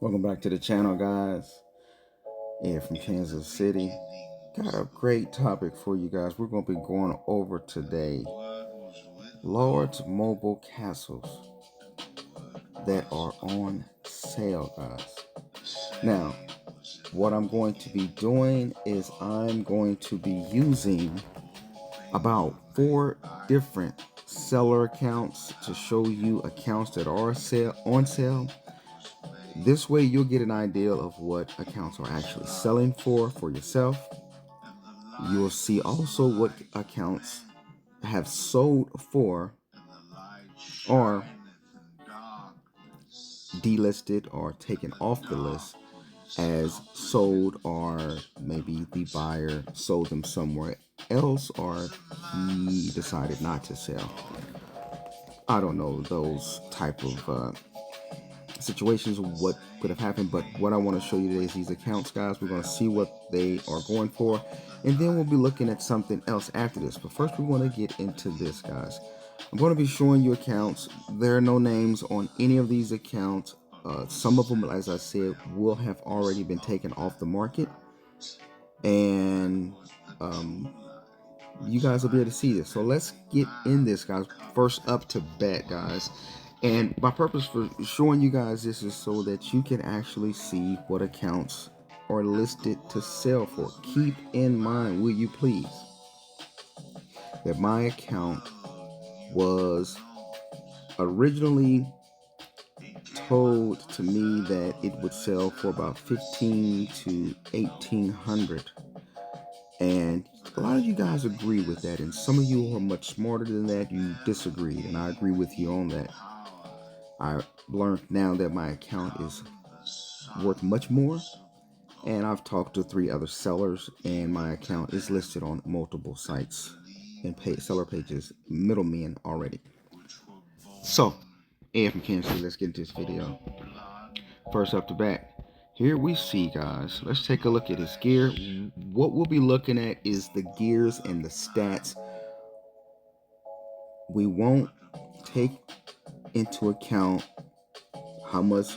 Welcome back to the channel, guys. Yeah, from Kansas City. Got a great topic for you guys. We're going to be going over today large mobile castles that are on sale, guys. Now, what I'm going to be doing is I'm going to be using about 4 different seller accounts to show you accounts that are on sale. This way you'll get an idea of what accounts are actually selling for yourself. You'll see also what accounts have sold for or delisted or taken off the list as sold, or maybe the buyer sold them somewhere else or he decided not to sell. I don't know those type of situations, what could have happened, but what I want to show you today is these accounts, guys. We're going to see what they are going for, and then we'll be looking at something else after this. But first we want to get into this, guys. I'm going to be showing you accounts. There are no names on any of these accounts. Some of them, as I said, will have already been taken off the market, and you guys will be able to see this. So let's get in this, guys. First up to bat, guys. And my purpose for showing you guys this is so that you can actually see what accounts are listed to sell for. Keep in mind, will you please, that my account was originally told to me that it would sell for about 15 to 1800, and a lot of you guys agree with that, and some of you who are much smarter than that, you disagreed, and I agree with you on that. I learned now that my account is worth much more, and I've talked to 3 other sellers, and my account is listed on multiple sites and seller pages, middlemen already. So, if you can see, let's get into this video. First up the bat, here we see, guys, let's take a look at his gear. What we'll be looking at is the gears and the stats. We won't take into account how much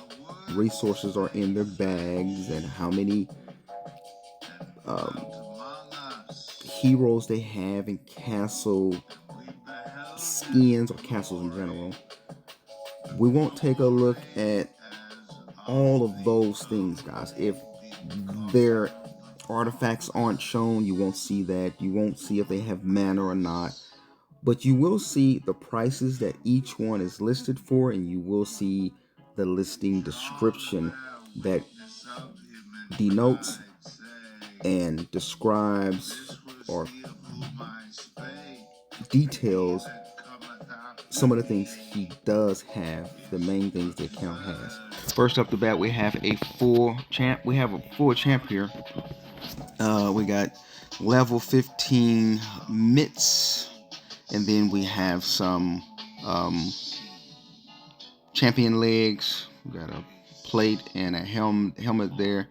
resources are in their bags and how many heroes they have in castle skins or castles in general. We won't take a look at all of those things, guys. If their artifacts aren't shown, you won't see that. You won't see if they have mana or not, but you will see the prices that each one is listed for, and you will see the listing description that denotes and describes or details some of the things he does have, the main things the account has. First up the bat, we have a full champ. We have a full champ here. We got level 15 mitts, and then we have some champion legs. We got a plate and a helmet there,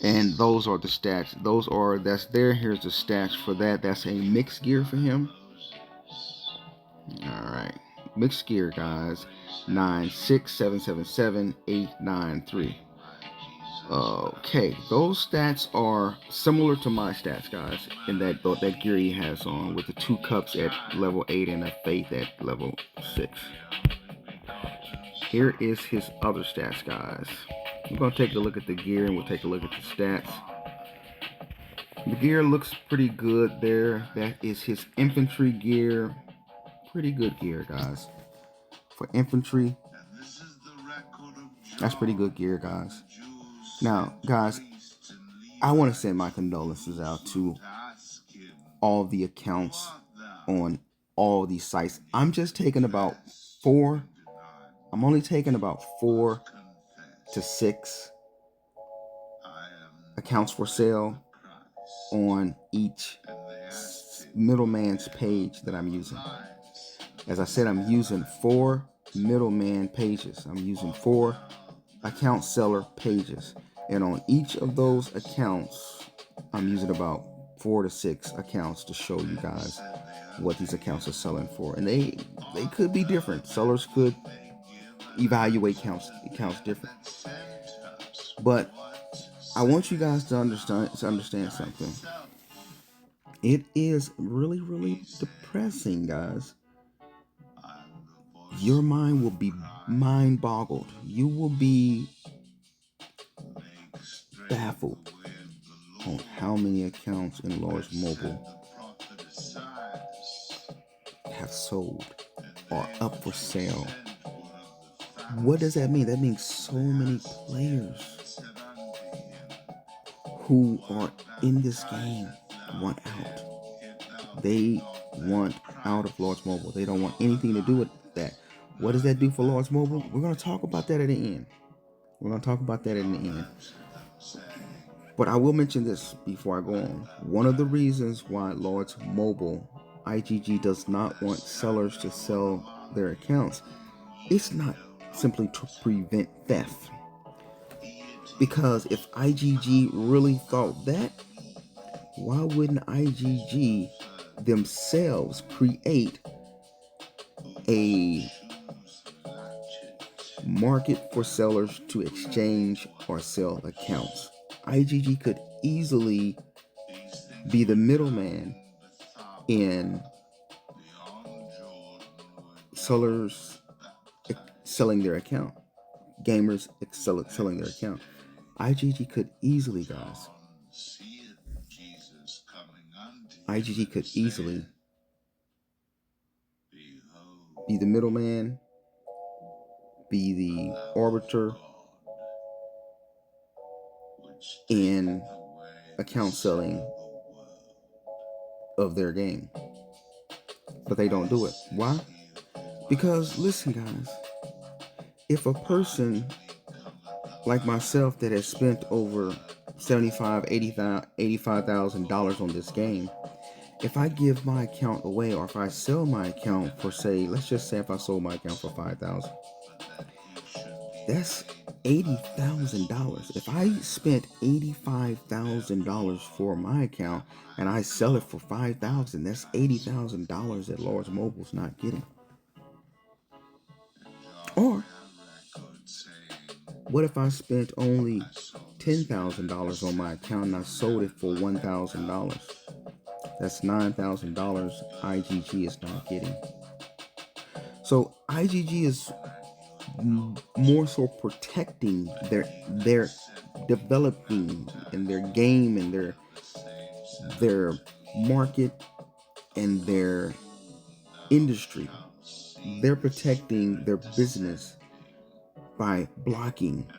and those are the stats. That's there. Here's the stats for that. That's a mixed gear for him. All right, mixed gear, guys. 96777 Okay, those stats are similar to my stats, guys, in that gear he has on, with the 2 cups at level 8 and a faith at level 6. Here is his other stats, guys. We're going to take a look at the gear and we'll take a look at the stats. The gear looks pretty good there. That is his infantry gear. Pretty good gear, guys. For infantry, that's pretty good gear, guys. Now, guys, I want to send my condolences out to all the accounts on all these sites. I'm just taking about 4. I'm only taking about 4 to 6 accounts for sale on each middleman's page that I'm using. As I said, I'm using 4 middleman pages. I'm using 4 account seller pages, and on each of those accounts I'm using about 4 to 6 accounts to show you guys what these accounts are selling for, and they could be different. Sellers could evaluate accounts different. But I want you guys to understand something. It is really, really depressing, guys. Your mind will be mind boggled. You will be baffled on how many accounts in Large Mobile have sold or up for sale. What does that mean? That means so many players who are in this game want out. They want out of Large Mobile. They don't want anything to do with that. What does that do for Large Mobile? We're going to talk about that at the end. We're going to talk about that in the end. But I will mention this before I go on. One of the reasons why Large Mobile, IGG, does not want sellers to sell their accounts, it's not simply to prevent theft. Because if IGG really thought that, why wouldn't IGG themselves create a market for sellers to exchange or sell accounts? IGG could easily be the middleman in sellers selling their account, gamers selling their account. IGG could easily, guys, IGG could easily be the middleman, be the arbiter in account selling of their game. But they don't do it. Why? Because listen, guys, if a person like myself that has spent over $75,000, $85,000 on this game, if I give my account away, or if I sell my account for, say, let's just say if I sold my account for $5,000, that's $80,000. If I spent $85,000 for my account and I sell it for $5,000, that's $80,000 that Large Mobile's not getting. Or what if I spent only $10,000 on my account and I sold it for $1,000? That's $9,000 IGG is not getting. So IGG is more so protecting their developing and their game and their market and their industry. They're protecting their business by blocking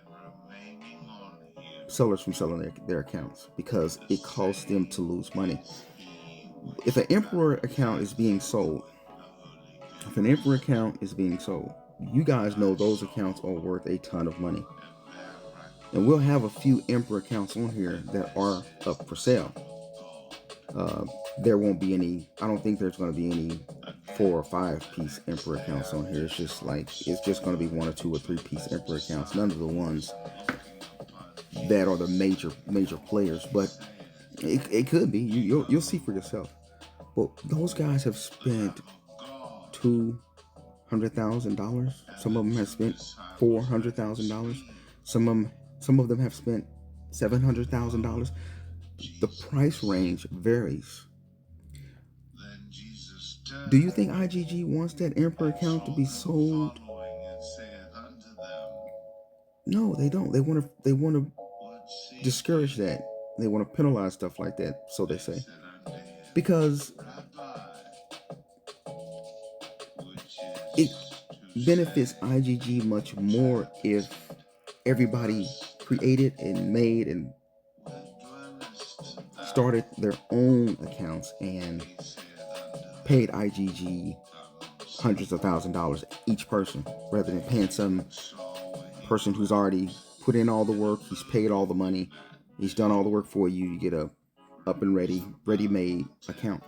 sellers from selling their accounts, because it costs them to lose money. If an Emperor account is being sold, you guys know those accounts are worth a ton of money. And we'll have a few Emperor accounts on here that are up for sale. There won't be any, I don't think there's going to be any 4 or 5 piece Emperor accounts on here. It's just going to be 1 or 2 or 3 piece Emperor accounts. None of the ones that are the major players, but it could be. You'll see for yourself. But those guys have spent $200,000. Some of them have spent $400,000. Some of them have spent $700,000. The price range varies. Do you think IGG wants that Emperor account to be sold? No, they don't. They want to discourage that. They want to penalize stuff like that, so they say. Because it benefits IGG much more if everybody created and made and started their own accounts and paid IGG hundreds of $1,000s each person, rather than paying some person who's already put in all the work. He's paid all the money. He's done all the work for you. You get a up and ready-made account.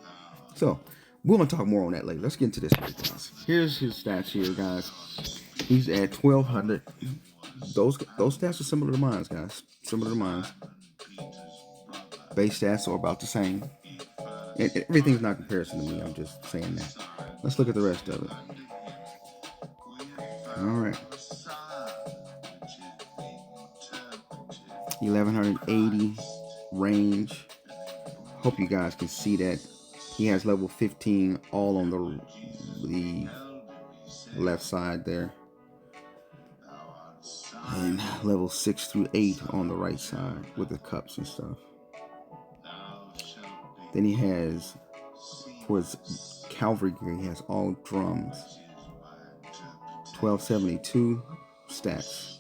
So we're gonna talk more on that later. Let's get into this here, guys. Here's his stats here, guys. He's at 1,200. Those stats are similar to mine, guys. Similar to mine. Base stats are about the same. And everything's not comparison to me. I'm just saying that. Let's look at the rest of it. All right. 1180 range. Hope you guys can see that. He has level 15 all on the left side there, and level 6 through 8 on the right side with the cups and stuff. Then he has, for his cavalry gear, he has all drums. 1272 stats.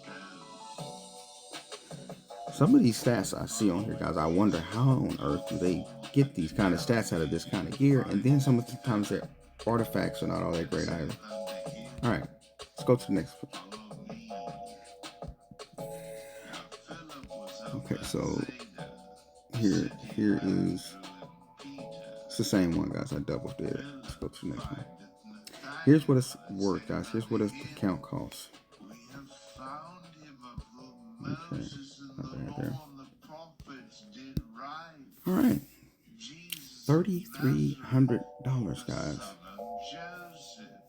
Some of these stats I see on here, guys, I wonder how on earth do they get these kind of stats out of this kind of gear. And then sometimes their artifacts are not all that great either. All right, let's go to the next one. Okay, so here is, it's the same one, guys. I double did it. Let's go to the next one. Here's what it's worth, guys. Here's what the count costs. Okay, not bad there. All right, $3,300, guys.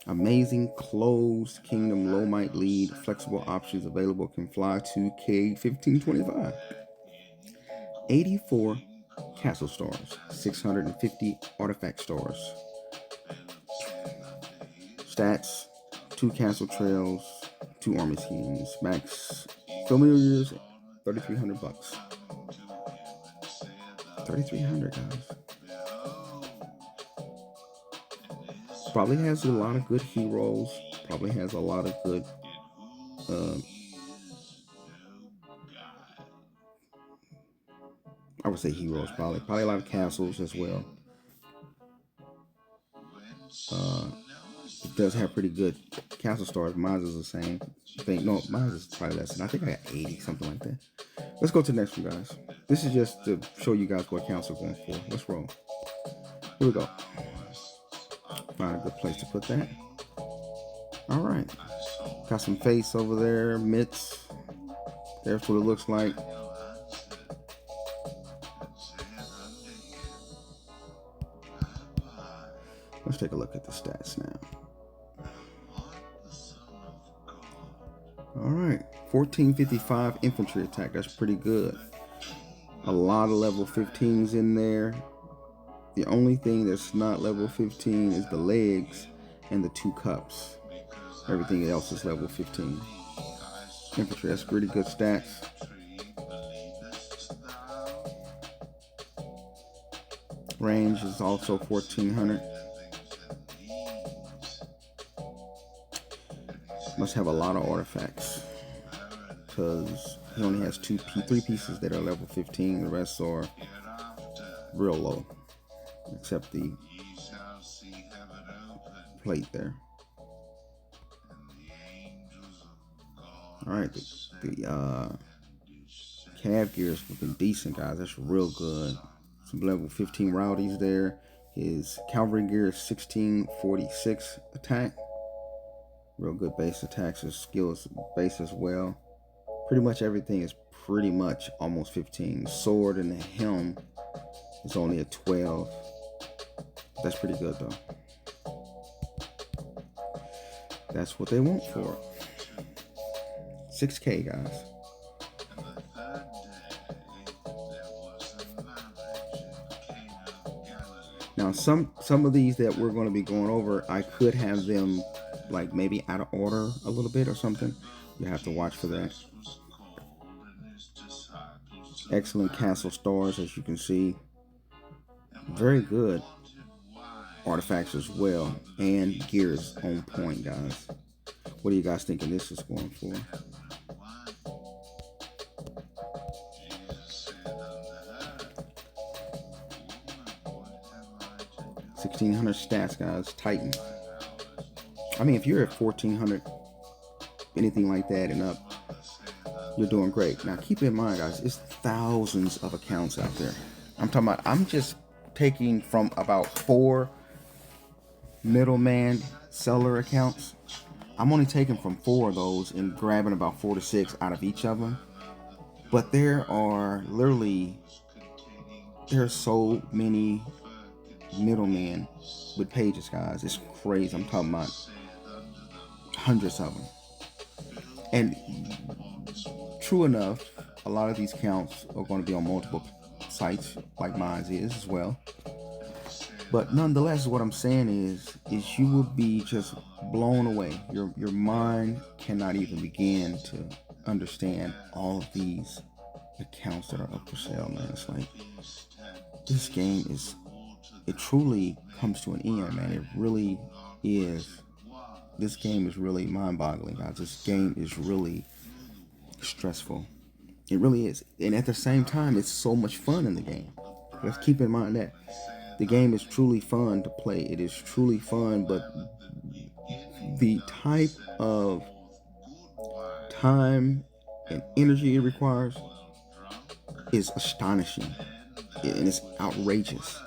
Amazing closed kingdom low might lead, flexible options available, can fly to K1525. 84 castle stars, 650 artifact stars. Stats: 2 castle trails, 2 army schemes, max familiars, $3,300. 3,300, guys. Probably has a lot of good heroes. Probably has a lot of good I would say heroes. Probably a lot of castles as well. It does have pretty good castle stars. Mine is the same thing. No, mine is probably less than. I think I got 80, something like that. Let's go to the next one, guys. This is just to show you guys what accounts are going for. Let's roll. Here we go. Find a good place to put that. All right. Got some face over there. Mitts. There's what it looks like. Let's take a look at the stats now. All right, 1455 infantry attack. That's pretty good. A lot of level 15s in there. The only thing that's not level 15 is the legs and the 2 cups. Everything else is level 15. Infantry, that's pretty good stats. Range is also 1400. Must have a lot of artifacts because he only has 3 pieces that are level 15. The rest are real low, except the plate there. All right, the cav gear is looking decent, guys. That's real good. Some level 15 rowdies there. His cavalry gear is 1646 attack. Real good base attacks. His skill is base as well. Pretty much everything is pretty much almost 15. Sword and the helm is only a 12. That's pretty good though. That's what they want for it. 6K, guys. Now some of these that we're going to be going over, I could have them like maybe out of order a little bit or something. You have to watch for that. Excellent castle stars, as you can see. Very good artifacts as well, and gears on point, guys. What are you guys thinking this is going for? $1,600 stats, guys. Titan. I mean, if you're at 1,400, anything like that and up, you're doing great. Now, keep in mind, guys, it's thousands of accounts out there. I'm just taking from about 4 middleman seller accounts. I'm only taking from 4 of those and grabbing about 4 to 6 out of each of them. But there are there's so many middlemen with pages, guys. It's crazy. I'm talking about hundreds of them. And true enough, a lot of these counts are going to be on multiple sites, like mine is as well. But nonetheless, what I'm saying is you will be just blown away. Your mind cannot even begin to understand all of these accounts that are up for sale, man. It's like this game is, it truly comes to an end, man. It really is. This game is really mind-boggling, guys. This game is really stressful. It really is. And at the same time, it's so much fun in the game. Let's keep in mind that the game is truly fun to play. It is truly fun, but the type of time and energy it requires is astonishing, and it's outrageous.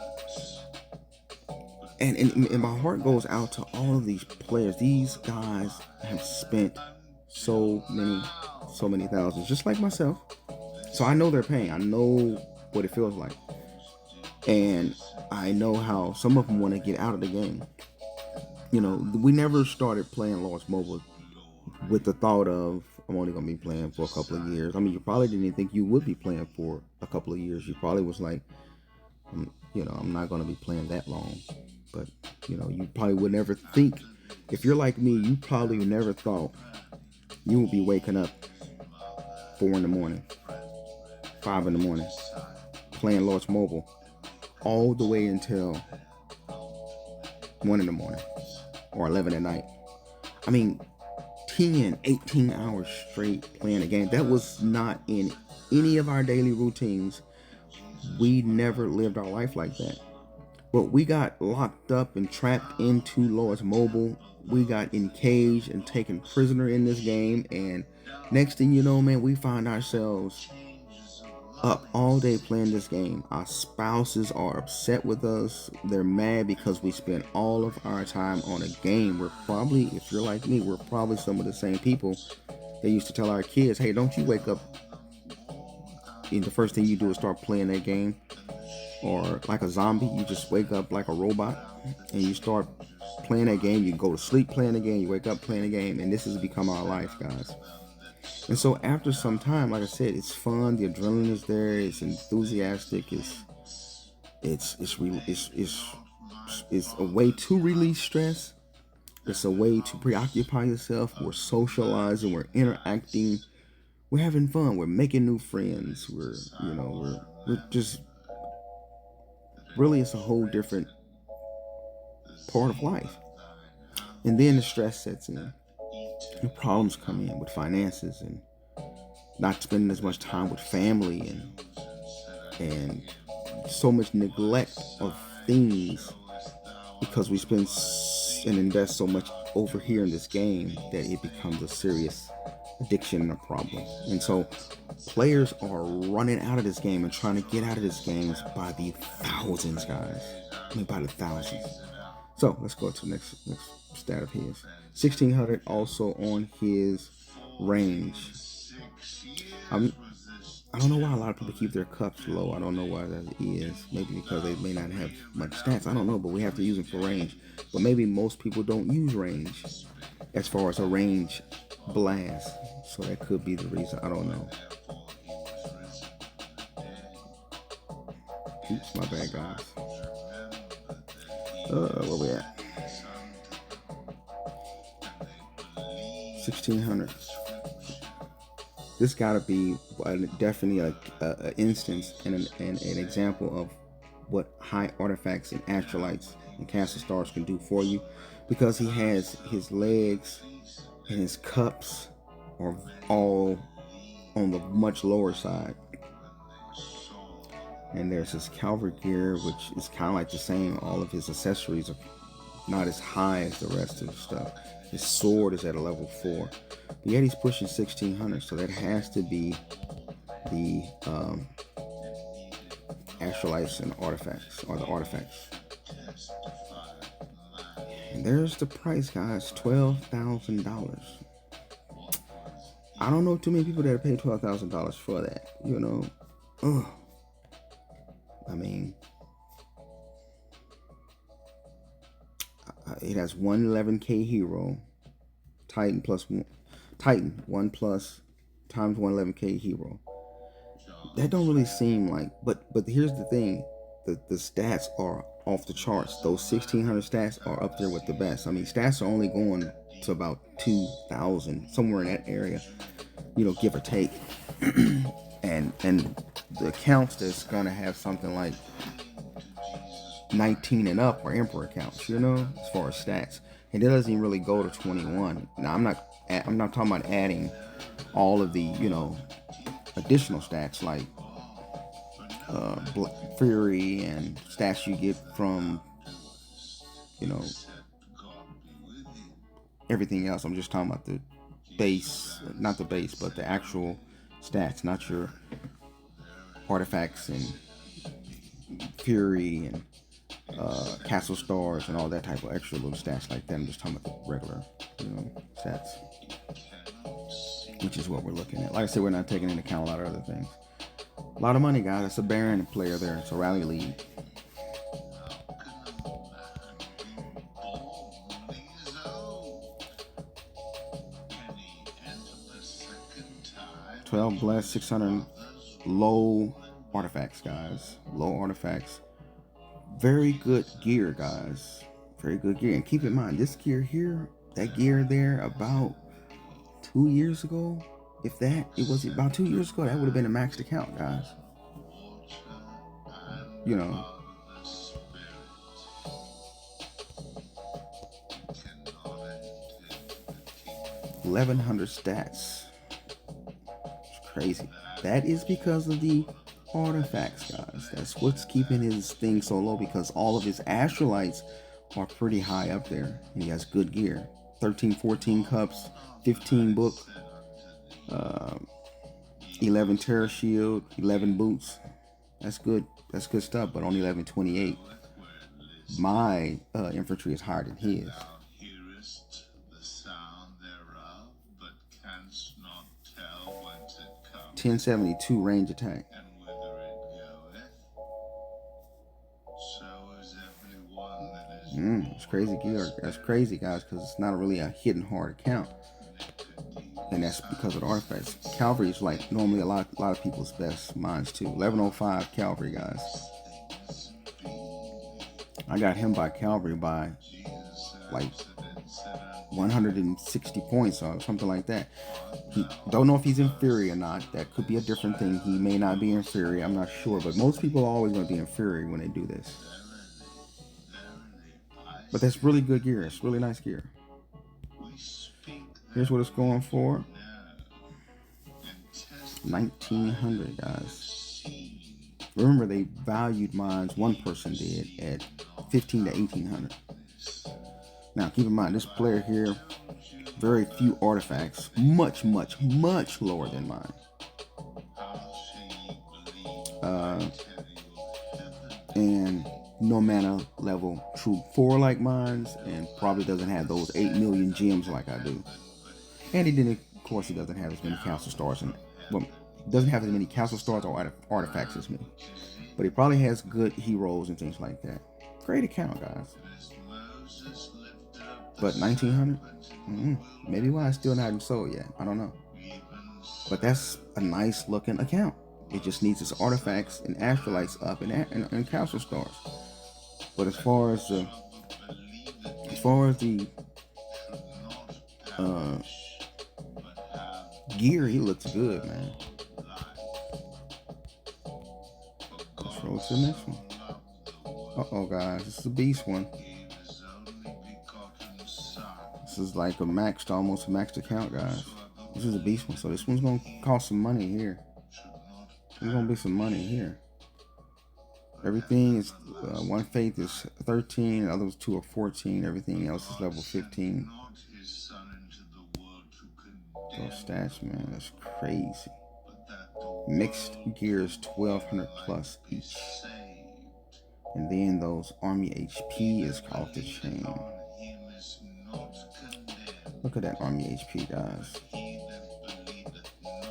And my heart goes out to all of these players. These guys have spent so many thousands, just like myself. So I know their pain. I know what it feels like. And I know how some of them want to get out of the game. You know, we never started playing Lost Mobile with the thought of, I'm only going to be playing for a couple of years. I mean, you probably didn't even think you would be playing for a couple of years. You probably was like, you know, I'm not going to be playing that long. But, you know, you probably would never think, if you're like me, you probably never thought you would be waking up 4 in the morning, 5 in the morning, playing Lost Mobile all the way until 1 in the morning or 11 at night. I mean, 10, 18 hours straight playing a game. That was not in any of our daily routines. We never lived our life like that. But we got locked up and trapped into Lost Mobile. We got encaged and taken prisoner in this game. And next thing you know, man, we find ourselves up all day playing this game. Our spouses are upset with us. They're mad because we spend all of our time on a game. We're probably, if you're like me, we're probably some of the same people that used to tell our kids, hey, don't you wake up and the first thing you do is start playing that game. Or like a zombie, you just wake up like a robot and you start playing that game. You go to sleep playing the game, you wake up playing the game, and this has become our life, guys. And so after some time, like I said, it's fun. The adrenaline is there. It's enthusiastic. It's a way to release stress. It's a way to preoccupy yourself. We're socializing. We're interacting. We're having fun. We're making new friends. We're just really, it's a whole different part of life. And then the stress sets in. The problems come in with finances and not spending as much time with family and so much neglect of things because we spend and invest so much over here in this game that it becomes a serious addiction and a problem. And so players are running out of this game and trying to get out of this game by the thousands, guys. I mean, by the thousands. So let's go to the next stat of his. 1600 also on his range. I don't know why a lot of people keep their cups low. I don't know why that is. Maybe because they may not have much stats. I don't know, but we have to use them for range. But maybe most people don't use range as far as a range blast. So that could be the reason. I don't know. Oops, my bad, guys. Where we at? 1600. This gotta be definitely an instance and an example of what high artifacts and astrolites and castle stars can do for you, because he has his legs and his cups are all on the much lower side. And there's his cavalry gear, which is kind of like the same. All of his accessories are not as high as the rest of the stuff. His sword is at a level 4. But yet he's pushing 1600, so that has to be the astrolites and artifacts, or the artifacts. And there's the price, guys, $12,000. I don't know too many people that pay $12,000 for that, you know. Ugh. I mean, it has 111k hero, Titan 1 plus times 111k hero. That don't really seem like, but here's the thing, the stats are off the charts. Those 1600 stats are up there with the best. I mean, stats are only going to about 2,000, somewhere in that area, give or take. and the accounts that's gonna have something like 19 and up are emperor accounts, as far as stats, and it doesn't even really go to 21. Now I'm not talking about adding all of the additional stats like fury and stats you get from you know everything else. I'm just talking about the base, not the base, but the actual stats, not your artifacts and fury and castle stars and all that type of extra little stats like that. I'm just talking about the regular stats, which is what we're looking at. Like I said, we're not taking into account a lot of other things. A lot of money, guys. It's a Baron player there. It's a rally league. $12 bless, 600 low artifacts, guys. Low artifacts. Very good gear, guys. Very good gear. And keep in mind, this gear here, that gear there, about 2 years ago, if that, it was about 2 years ago, that would have been a maxed account, guys. 1,100 stats. It's crazy. That is because of the artifacts, guys. That's what's keeping his thing so low, because all of his astrolites are pretty high up there. And he has good gear. 13, 14 cups, 15 book, 11 terror shield, 11 boots. That's good. That's good stuff, but only 1128. My infantry is higher than his. 1072 range attack. It's crazy gear. That's crazy, guys, because it's not really a hidden hard account, and that's because of the artifacts. Cavalry is like normally a lot of people's best. Mine's too. 1105 cavalry, guys. I got him by cavalry by like 160 points or something like that. Don't know if he's inferior or not. That could be a different thing. He may not be inferior. I'm not sure, but most people are always going to be inferior when they do this. But that's really good gear. It's really nice gear. Here's what it's going for. 1,900, guys. Remember, they valued mines, one person did, at 15 to 1,800. Now, keep in mind, this player here, very few artifacts, much lower than mine. And no mana level troop 4 like mine's, and probably doesn't have those 8 million gems like I do. And he didn't, of course, he doesn't have as many castle stars, and well, doesn't have as many castle stars or artifacts as me. But he probably has good heroes and things like that. Great account, guys. But 1,900? Maybe why it's still not even sold yet. I don't know. But that's a nice looking account. It just needs its artifacts and astrolites up and castle stars. But as far as the gear, he looks good, man. Let's roll to the next one. Uh-oh, guys, this is a beast one. This is like almost a maxed account, guys. This is a beast one, so this one's gonna cost some money here. There's gonna be some money here. Everything is one faith is 13, the other two are 14. Everything else is level 15. Those stats, man, that's crazy. Mixed gears 1,200 plus each, and then those army HP is off the chain. Look at that army HP, guys.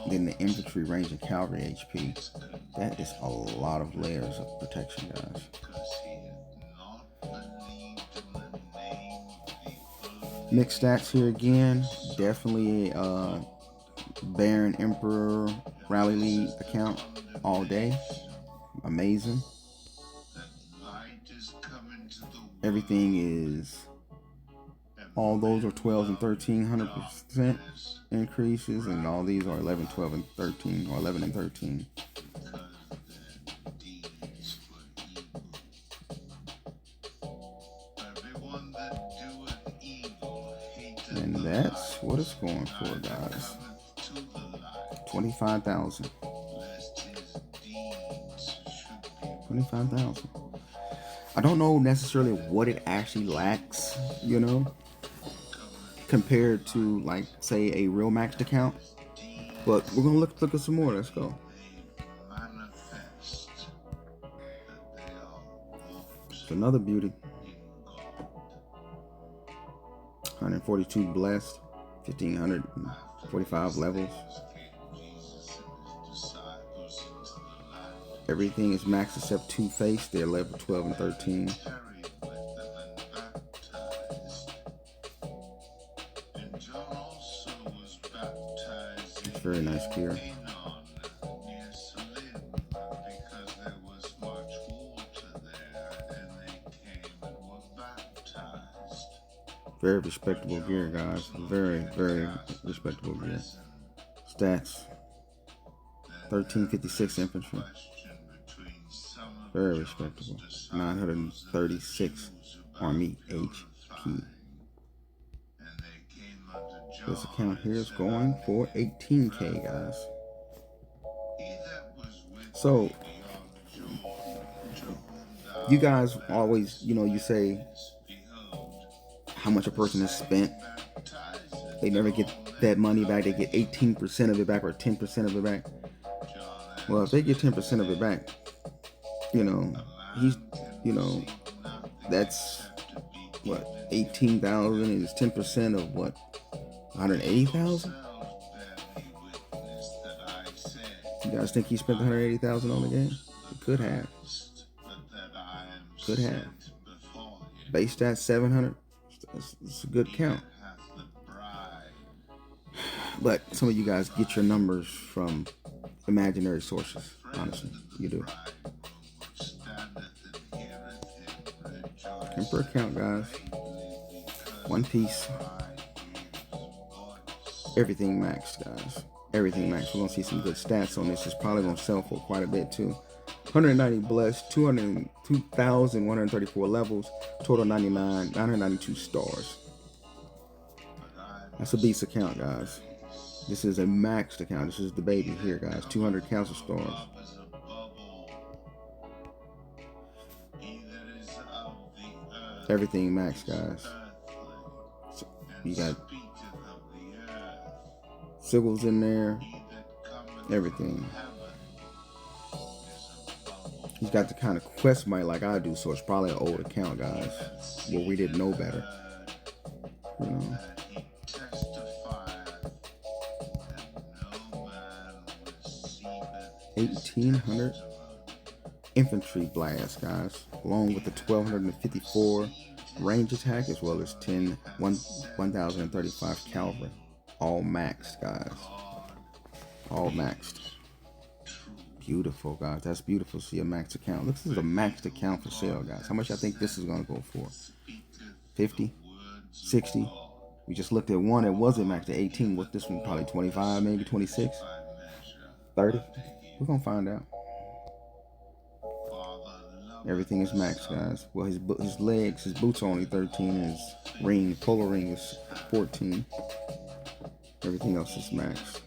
Then the infantry, range, and cavalry HP. That is a lot of layers of protection, guys. Mixed stats here again. Definitely a Baron Emperor Rally League account. all day. Amazing. Everything is, all those are 12 and 1,300% increases, and all these are 11, 12, and 13, or 11 and 13. And that's what it's going for, guys. 25,000. 25,000. I don't know necessarily what it actually lacks, you know, compared to, like, say, a real maxed account. But we're gonna look at some more. Let's go. It's another beauty. 142 blessed, 1,545 levels. Everything is maxed except Two-Face. They're level 12 and 13. It's very nice gear. Very respectable gear, guys. Very, very respectable gear. Stats: 1356 infantry. Very respectable. 936 Army HP. This account here is going for 18K, guys. So, you guys always, you say how much a person has spent. They never get that money back. They get 18% of it back, or 10% of it back. Well, if they get 10% of it back, he's, that's what, 18,000 is 10% of what, 180,000? You guys think he spent 180,000 on the game? He could have. Base stats 700. It's a good count. But some of you guys get your numbers from imaginary sources. Honestly, you do. Emperor count, guys. One piece. Everything maxed, guys. Everything maxed. We're gonna see some good stats on this. It's probably gonna sell for quite a bit too. 190 blessed, 2,134 levels, total 992 stars. That's a beast account, guys. This is a maxed account. This is the baby here, guys. 200 council stars. Everything maxed, guys. So you got sigils in there. Everything. He's got the kind of quest might like I do, so it's probably an old account, guys, where we didn't know better. 1,800 infantry blast, guys, along with the 1,254 range attack, as well as 1,035 cavalry. All maxed, guys. All maxed. Beautiful, guys. That's beautiful to see a maxed account. This is a maxed account for sale, guys. How much I think this is going to go for? 50? 60? We just looked at one. It wasn't maxed at 18. With this one, probably 25, maybe 26? 30? We're going to find out. Everything is maxed, guys. Well, his legs, his boots are only 13, and his ring, polar ring, is 14. Everything else is maxed.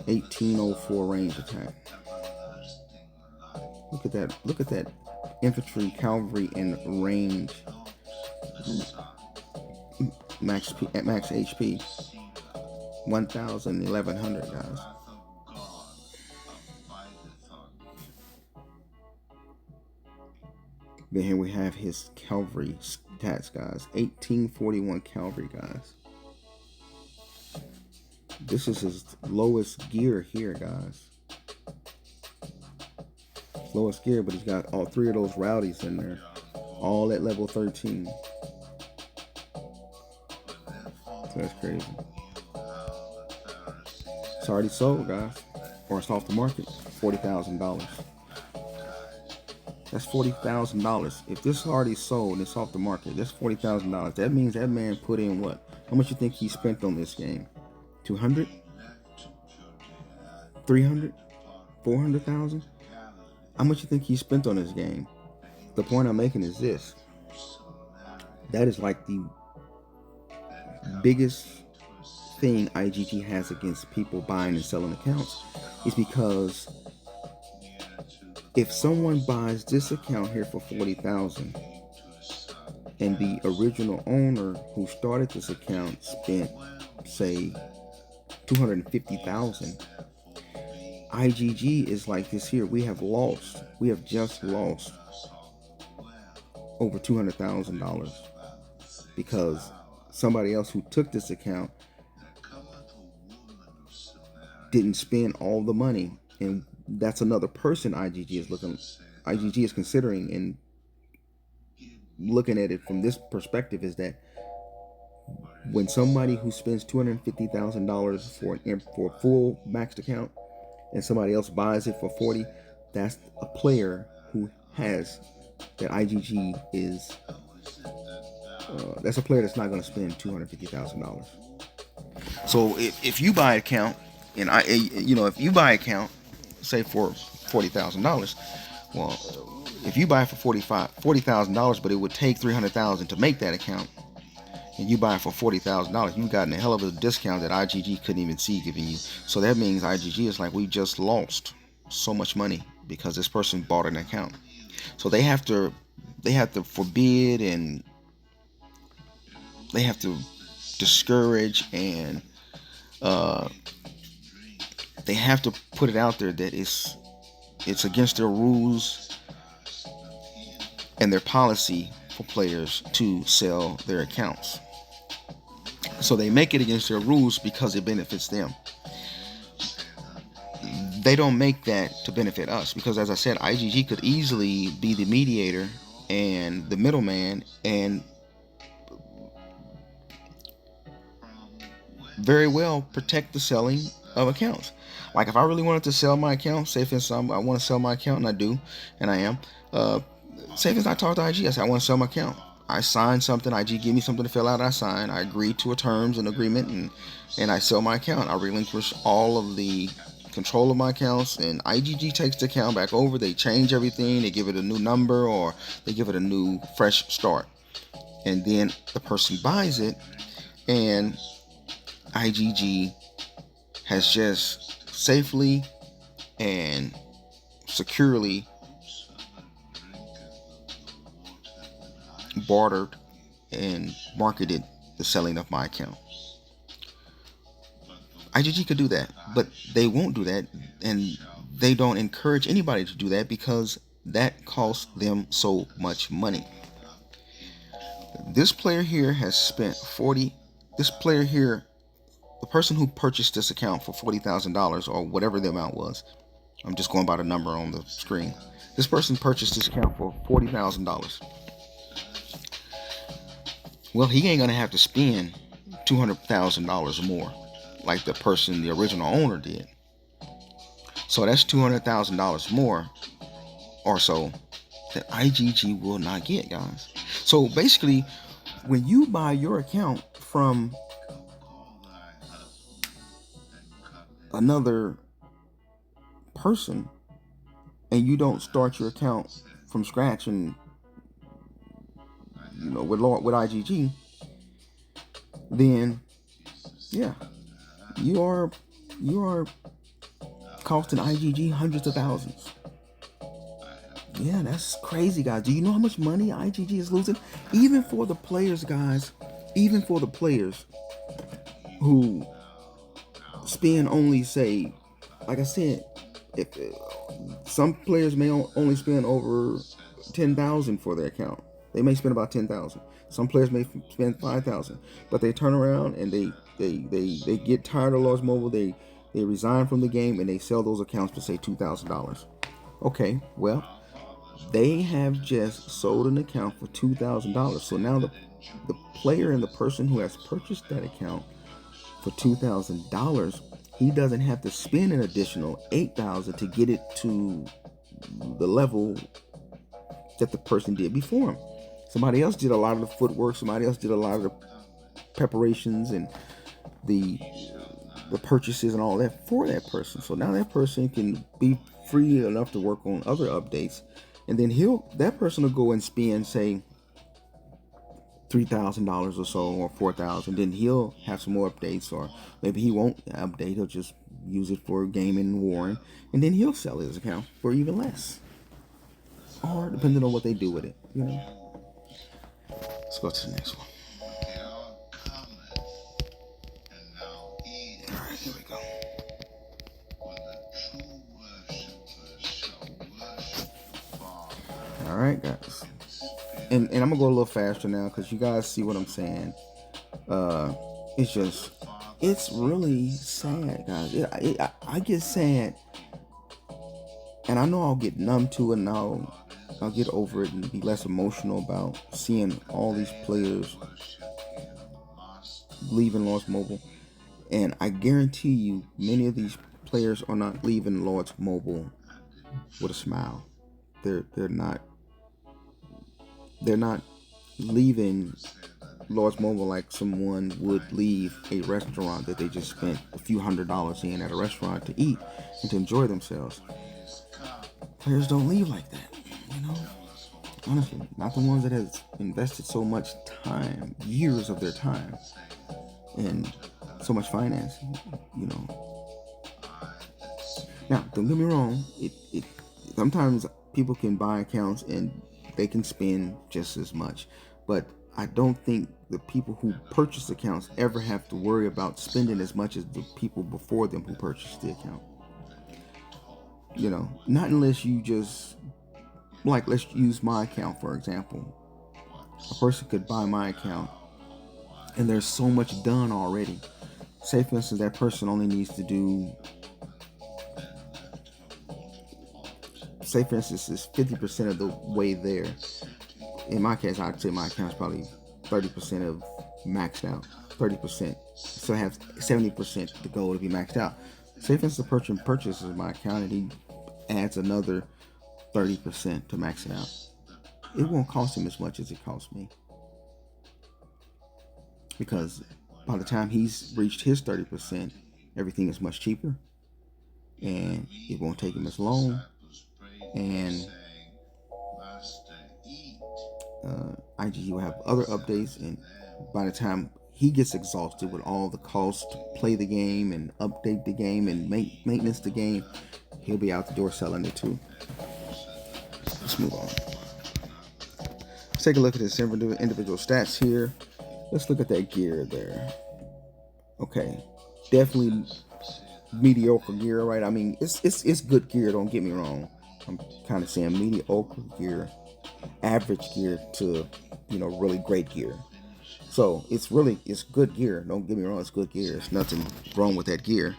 1804 range attack. Look at that. Look at that infantry, cavalry, and range. Max HP. 1,000, 1,100, guys. Then here we have his cavalry stats, guys. 1841 cavalry, guys. This is his lowest gear here, guys. Lowest gear, but he's got all three of those rowdies in there. All at level 13. So that's crazy. It's already sold, guys. or it's off the market, $40,000. That's $40,000. If this is already sold and it's off the market, that's $40,000. That means that man put in what? How much you think he spent on this game? 200, 300, 400,000? How much you think he spent on this game? The point I'm making is this. That is like the biggest thing IGG has against people buying and selling accounts, is because if someone buys this account here for 40,000 and the original owner who started this account spent, say, 250,000, IGG is like this here. We have just lost over $200,000 because somebody else who took this account didn't spend all the money, and that's another person IGG is considering, and looking at it from this perspective is that when somebody who spends $250,000 for a full maxed account and somebody else buys it for 40, that's a player who has that IGG is. That's a player that's not going to spend $250,000. So if you buy an account, and if you buy an account, say for $40,000, well, if you buy it for $40,000, but it would take $300,000 to make that account, and you buy it for $40,000, you've gotten a hell of a discount that IGG couldn't even see giving you. So that means IGG is like, we just lost so much money because this person bought an account. So they have to forbid, and they have to discourage, and they have to put it out there that it's against their rules and their policy for players to sell their accounts. So they make it against their rules because it benefits them. They don't make that to benefit us, because as I said, IGG could easily be the mediator and the middleman and very well protect the selling of accounts. Like if I really wanted to sell my account, say for instance I want to sell my account, and I do, and I am, say for instance I talk to IG, I say I want to sell my account. I sign something, IG give me something to fill out, I sign, I agree to a terms and agreement, and I sell my account. I relinquish all of the control of my accounts, and IGG takes the account back over. They change everything, they give it a new number, or they give it a new fresh start, and then the person buys it, and IGG has just safely and securely bartered and marketed the selling of my account. IGG could do that, but they won't do that, and they don't encourage anybody to do that because that costs them so much money. This player here has spent this player here, the person who purchased this account for $40,000 or whatever the amount was, I'm just going by the number on the screen. This person purchased this account for $40,000. Well, he ain't gonna have to spend $200,000 more like the original owner did. So that's $200,000 more or so that IGG will not get, guys. So basically, when you buy your account from another person and you don't start your account from scratch and with IGG, then yeah, you are costing IGG hundreds of thousands. Yeah, that's crazy, guys. Do you know how much money IGG is losing? Even for the players, guys, even for the players who spend only, say, like I said, if some players may only spend over 10,000 for their account. They may spend about 10,000. Some players may spend 5,000, but they turn around and they get tired of Large Mobile. They resign from the game and they sell those accounts for, say, $2,000. Okay, well, they have just sold an account for $2,000. So now the player and the person who has purchased that account for $2,000 he doesn't have to spend an additional $8,000 to get it to the level that the person did before him. Somebody else did a lot of the footwork. Somebody else did a lot of the preparations and the purchases and all that for that person. So now that person can be free enough to work on other updates, and then that person will go and spend, say, $3,000 or so, or $4,000. Then he'll have some more updates, or maybe he won't update. He'll just use it for gaming and warring, and then he'll sell his account for even less, or depending on what they do with it. Let's go to the next one. All right, here we go. All right, guys. And I'm gonna go a little faster now because you guys see what I'm saying. It's really sad, guys. I get sad, and I know I'll get numb to it, and I'll get over it and be less emotional about seeing all these players leaving Lords Mobile. And I guarantee you, many of these players are not leaving Lords Mobile with a smile. They're not leaving Lords Mobile like someone would leave a restaurant that they just spent a few $100s in at a restaurant to eat and to enjoy themselves. Players don't leave like that, honestly. Not the ones that have invested so much time, years of their time, and so much financing, Now, don't get me wrong, it sometimes people can buy accounts and they can spend just as much, but I don't think the people who purchase accounts ever have to worry about spending as much as the people before them who purchased the account. Not unless you just, like, let's use my account for example. A person could buy my account and there's so much done already. Say for instance that person only needs to do, say for instance it's 50% of the way there. In my case, I'd say my account's probably 30% of maxed out. 30%. So I have 70% to go to be maxed out. Say for instance the person purchases my account and he adds another 30% to max it out. It won't cost him as much as it costs me, because by the time he's reached his 30%, everything is much cheaper, and it won't take him as long, and IGG will have other updates, and by the time he gets exhausted with all the costs to play the game and update the game and maintenance the game, he'll be out the door selling it too. Let's move on. Let's take a look at his individual stats here. Let's look at that gear there. Okay, definitely mediocre gear, right? I mean, it's good gear, don't get me wrong. I'm kind of saying mediocre gear, average gear to, really great gear. So it's good gear. Don't get me wrong, it's good gear. There's nothing wrong with that gear.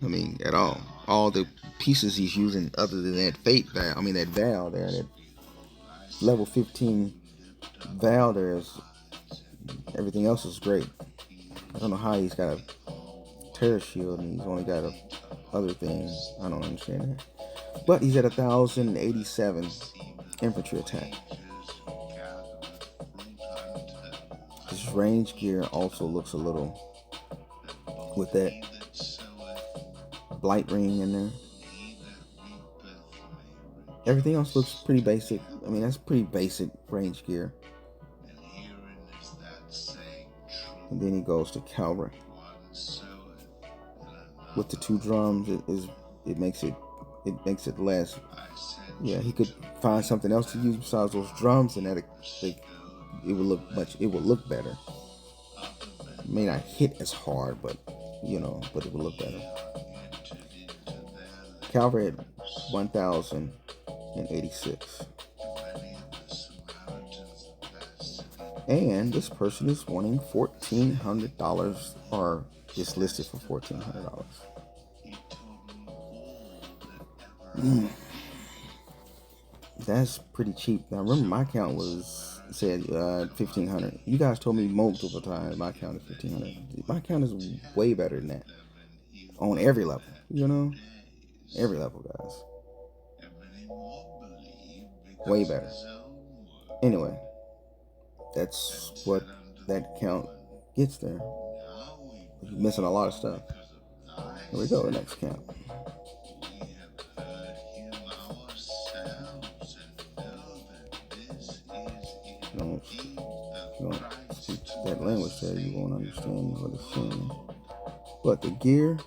I mean, at all. All the pieces he's using, other than that that valve there, that level 15 valve there, everything else is great. I don't know how he's got a terror shield and he's only got other things. I don't understand that. But he's at 1,087 infantry attack. His range gear also looks a little, with that blight ring in there. Everything else looks pretty basic. I mean, that's pretty basic range gear. And then he goes to cavalry with the 2 drums. It makes it less. Yeah, he could find something else to use besides those drums, and it would look better. It may not hit as hard, but it would look better. Cavalry at 1,086. And this person is wanting $1,400, or is listed for $1,400. That's pretty cheap. Now remember, my account said $1,500. You guys told me multiple times my account is $1,500. My account is way better than that. on every level, every level, guys. Way better. Anyway, that's what that count gets there. You're missing a lot of stuff. Here we go, the next count. If you don't speak that language there, you won't understand what it's saying. But the gear,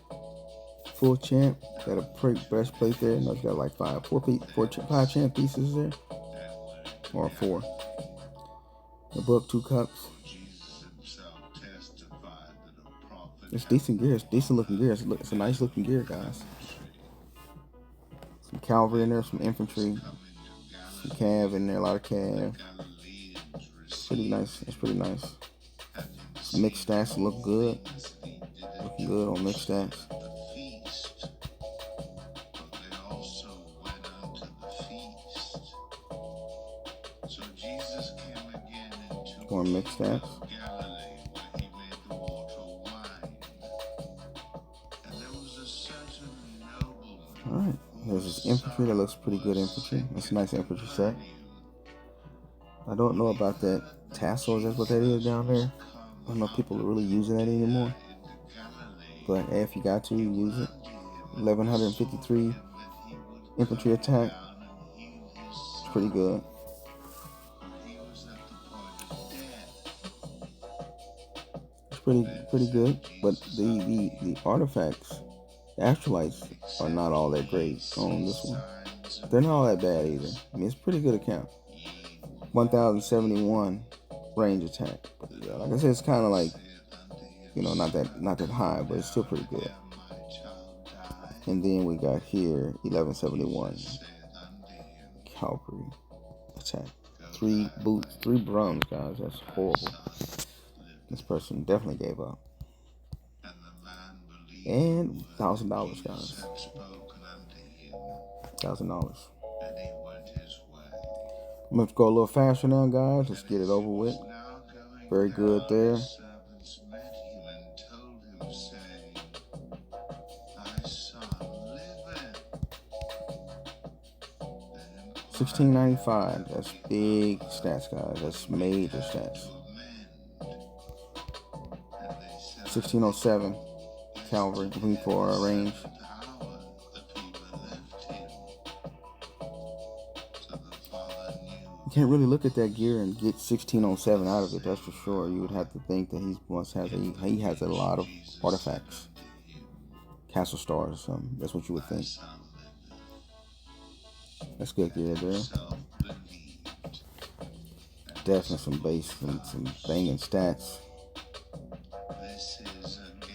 full champ, got a breastplate there. No, it's got like five champ pieces there, or four. The book, 2 cups. It's decent gear. It's decent looking gear. It's a nice looking gear, guys. Some cavalry in there, some infantry, some cav in there, a lot of cav. Pretty nice. It's pretty nice. Mixed stats look good. Looking good on mixed stats. More mixed stats. Alright, there's this infantry that looks pretty good infantry. That's a nice infantry set. I don't know about that tassel, that's what that is down there. I don't know if people are really using that anymore. But hey, if you got to, use it. 1153 infantry attack. It's pretty good. It's pretty good. But the artifacts, the astrolites, are not all that great on this one. They're not all that bad either. I mean, it's a pretty good account. 1071 range attack. But yeah, like I said, it's kind of like, not that high, but it's still pretty good. And then we got here 1171 cavalry attack. 3 boots, 3 drums, guys. That's horrible. This person definitely gave up. And $1,000, guys. $1,000. I'm going to go a little faster now, guys. Let's get it over with. Very good there. $16.95. That's big stats, guys. That's major stats. 1607 cavalry looking for a range. You can't really look at that gear and get 1607 out of it. That's for sure. You would have to think that he has a lot of artifacts, castle stars or something. That's what you would think. That's good gear there. Definitely some base, some banging stats.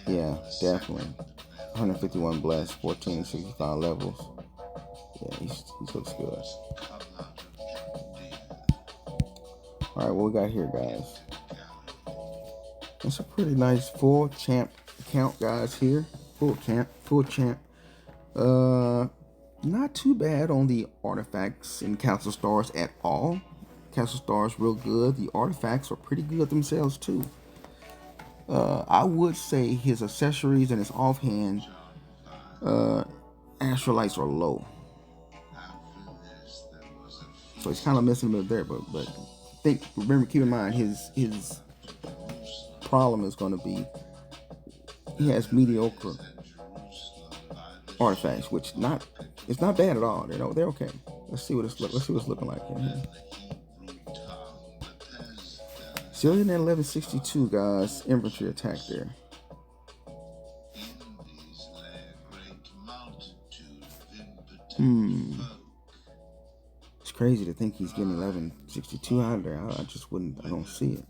Yeah, definitely. 151 blessed, 14 and 65 levels. Yeah, he looks good. Alright, what we got here, guys? It's a pretty nice full champ count, guys, here. Full champ. Not too bad on the artifacts and castle stars at all. Castle stars real good. The artifacts are pretty good themselves too. I would say his accessories and his offhand astrolites are low. So he's kind of missing a bit there, but keep in mind his problem is going to be he has mediocre artifacts, which it's not bad at all. They're okay. Let's see what it's looking like in here. Still in that 1162, guys. Infantry attack there. It's crazy to think he's getting 1162 out of there. I just wouldn't. I don't see it.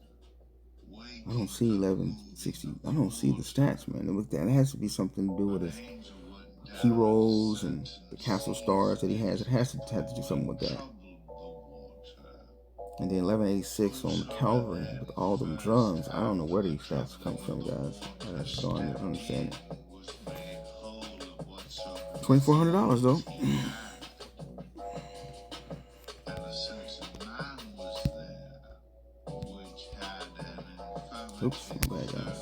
I don't see 1160. I don't see the stats, man. That has to be something to do with his heroes and the castle stars that he has. It has to do something with that. And then 1186 on the cavalry with all them drums. I don't know where these stats come from, guys. I just don't understand it. $2,400 though. Oops, my bad, guys.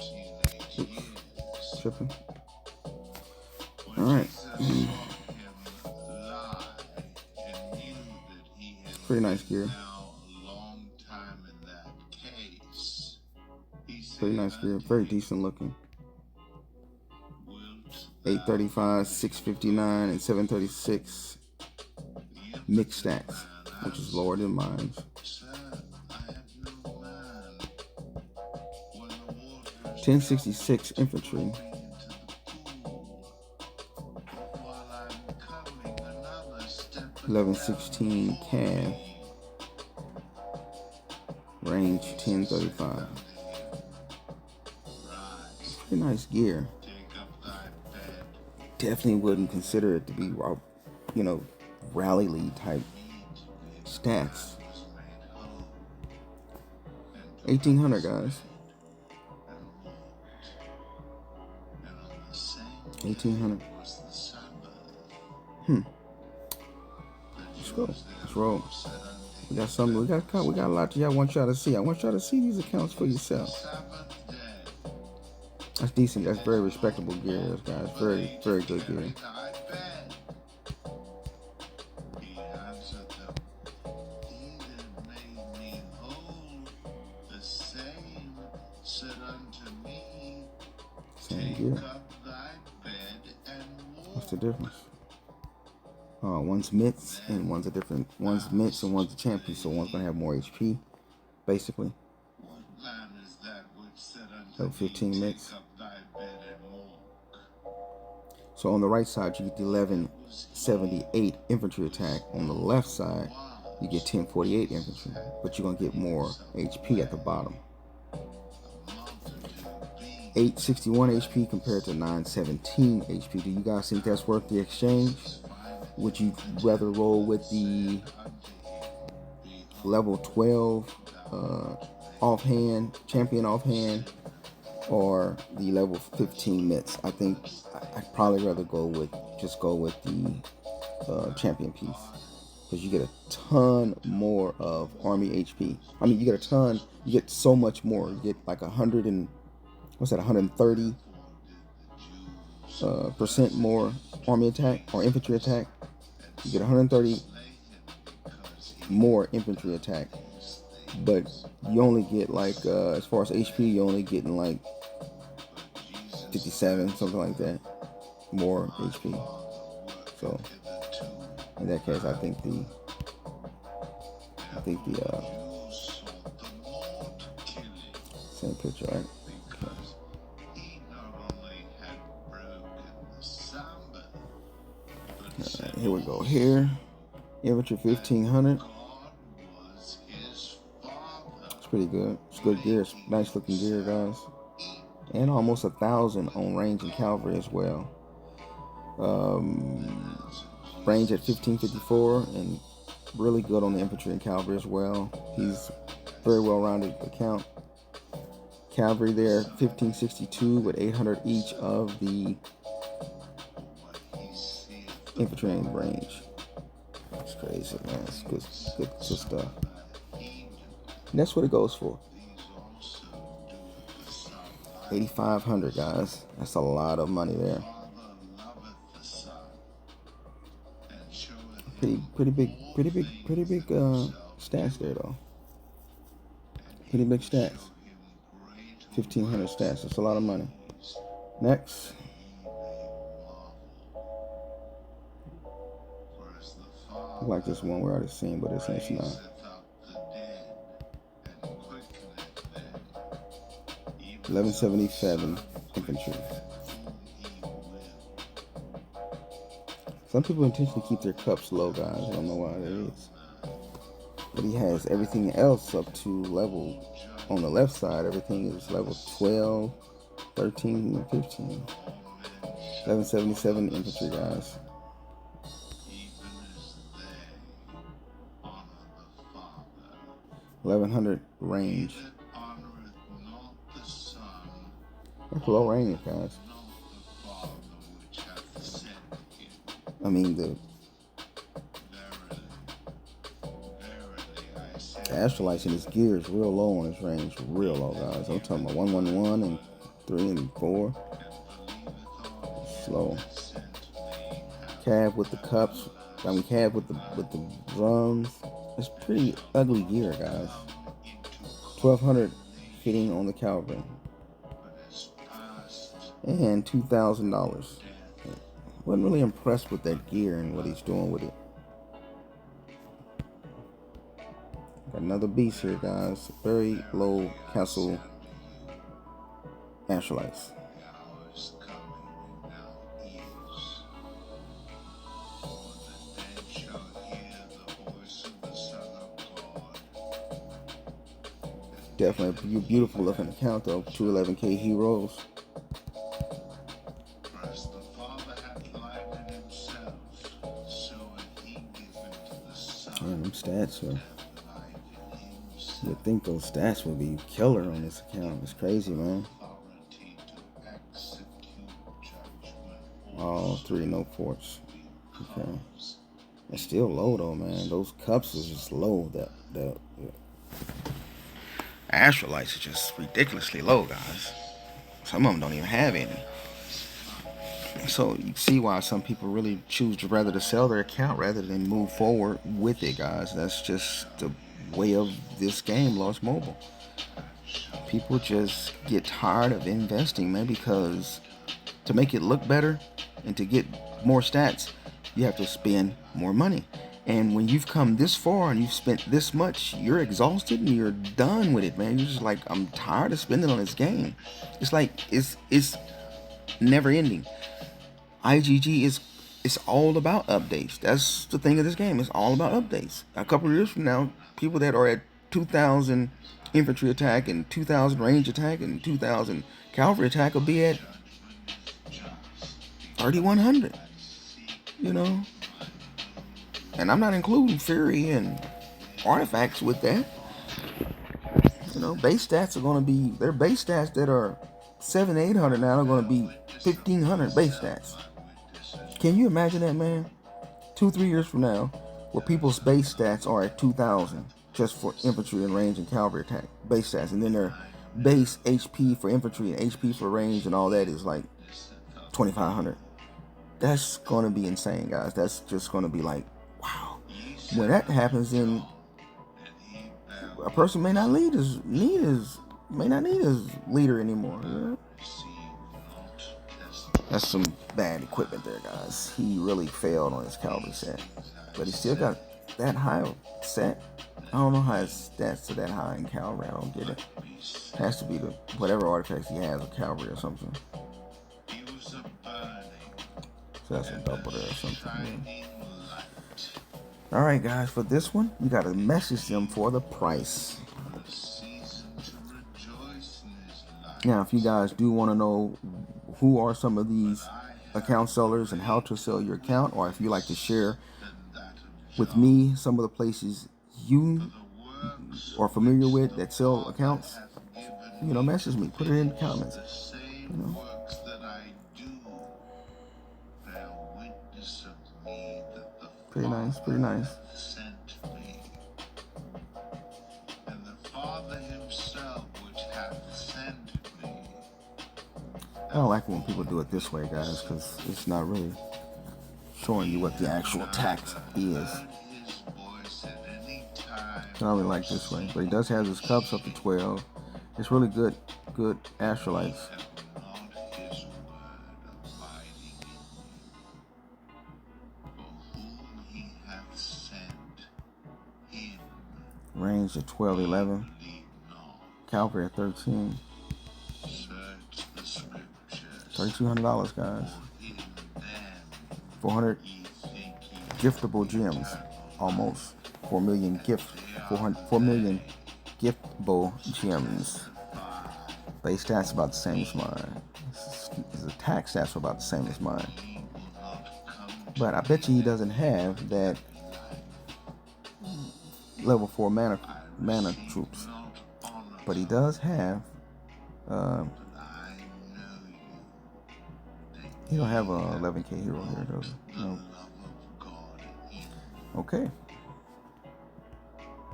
Oops, tripping. Pretty nice gear. Pretty nice gear. Very decent looking. 835, 659, and 736 mixed stats, which is lower than mine. 1066 infantry. 1116 cav. Range 1035. Pretty nice gear. Definitely wouldn't consider it to be, you know, rally lead type stats. 1800, guys. 1800. Let's go. Let's roll. We got something. We got a lot I want y'all to see. I want y'all to see these accounts for yourself. That's decent. That's very respectable gear, guys. Very, very good gear. Same gear. What's the difference? One's mitts and one's a different. One's mitts and one's a champion, so one's gonna have more HP, basically. So 15 mitts. So on the right side, you get the 1178 infantry attack. On the left side, you get 1048 infantry, but you're gonna get more HP at the bottom. 861 HP compared to 917 HP. Do you guys think that's worth the exchange? Would you rather roll with the level 12 offhand, champion offhand, or the level 15 mitts? I think I'd probably rather go with the champion piece, because you get a ton more of army HP. I mean, you get so much more. You get like 130 percent more army attack or infantry attack. You get 130 more infantry attack, but you only get like as far as HP, you're only getting like 57, something like that, more HP. So in that case, I think the same picture, right? Okay. Here we go. Here, infantry 1500. It's pretty good. It's good gear. It's nice looking gear, guys. And almost 1,000 on range and cavalry as well. Range at 1554 and really good on the infantry and cavalry as well. He's very well-rounded account. Cavalry there 1562 with 800 each of the infantry and range. It's crazy, man. It's good stuff. And that's what it goes for. 8,500, guys. That's a lot of money there. Pretty big stats there, though. Pretty big stats. 1,500 stats. That's a lot of money. Next. I like this one we're already seeing, but it's not. $1177 infantry. Some people intentionally keep their cups low, guys. I don't know why that is. But he has everything else up to level, on the left side, everything is level 12, 13, and 15. 1177 infantry, guys. $1,100 range. That's low range, guys. I mean, the astrolites in his gear is real low on his range. Real low, guys. I'm talking about 111 and 3 and 4. Slow. Cav with the cups. I mean, Cav with the drums. It's pretty ugly gear, guys. 1,200 hitting on the Calvary. And $2,000. Wasn't really impressed with that gear and what he's doing with it. Got another beast here, guys. Very low castle Astrolites. Definitely a beautiful looking account though. 211K heroes. And them stats are, you'd think those stats would be killer on this account. It's crazy, man. All 3 no forts. Okay. It's still low though, man. Those cups is just low. The Astrolites are just ridiculously low, guys. Some of them don't even have any. So you see why some people really choose to rather to sell their account rather than move forward with it, guys. That's just the way of this game, Lost Mobile. People just get tired of investing, man, because to make it look better and to get more stats, you have to spend more money. And when you've come this far and you've spent this much, you're exhausted and you're done with it, man. You're just like, I'm tired of spending on this game. It's like it's never ending. IGG it's all about updates. That's the thing of this game. It's all about updates. A couple of years from now, people that are at 2,000 infantry attack and 2,000 range attack and 2,000 cavalry attack will be at 3,100. You know, and I'm not including fury and artifacts with that. You know, base stats are going to be, their base stats that are 700-800 now are going to be 1,500 base stats. Can you imagine that, man? 2-3 years from now, where people's base stats are at 2,000 just for infantry and range and cavalry attack base stats, and then their base HP for infantry and HP for range and all that is like 2,500. That's gonna be insane, guys. That's just gonna be like, wow. When that happens, then a person may not need his leader anymore. You know? That's some bad equipment there, guys. He really failed on his cavalry set, but he still got that high set. I don't know how his stats are that high in cavalry. I don't get it. It has to be the whatever artifacts he has with cavalry or something. So that's a double there or something. Yeah. All right, guys. For this one, you got to message them for the price. Now, if you guys do want to know who are some of these account sellers and how to sell your account, or if you like to share with me some of the places you are familiar with that sell accounts, you know, message me, put it in the comments. You know. Pretty nice, pretty nice. I don't like when people do it this way, guys, because it's not really showing you what the actual tax is. I don't really like this way, but he does have his cups up to 12. It's really good Astrolites. Range at 12-11. Cavalry at 13. $3,200, guys. 400 giftable gems, almost 4 million giftable gems. Base stats about the same as mine. His attack stats are about the same as mine. But I bet you he doesn't have that level 4 mana troops. But he does have he don't have a 11K hero here, does he? No. Okay.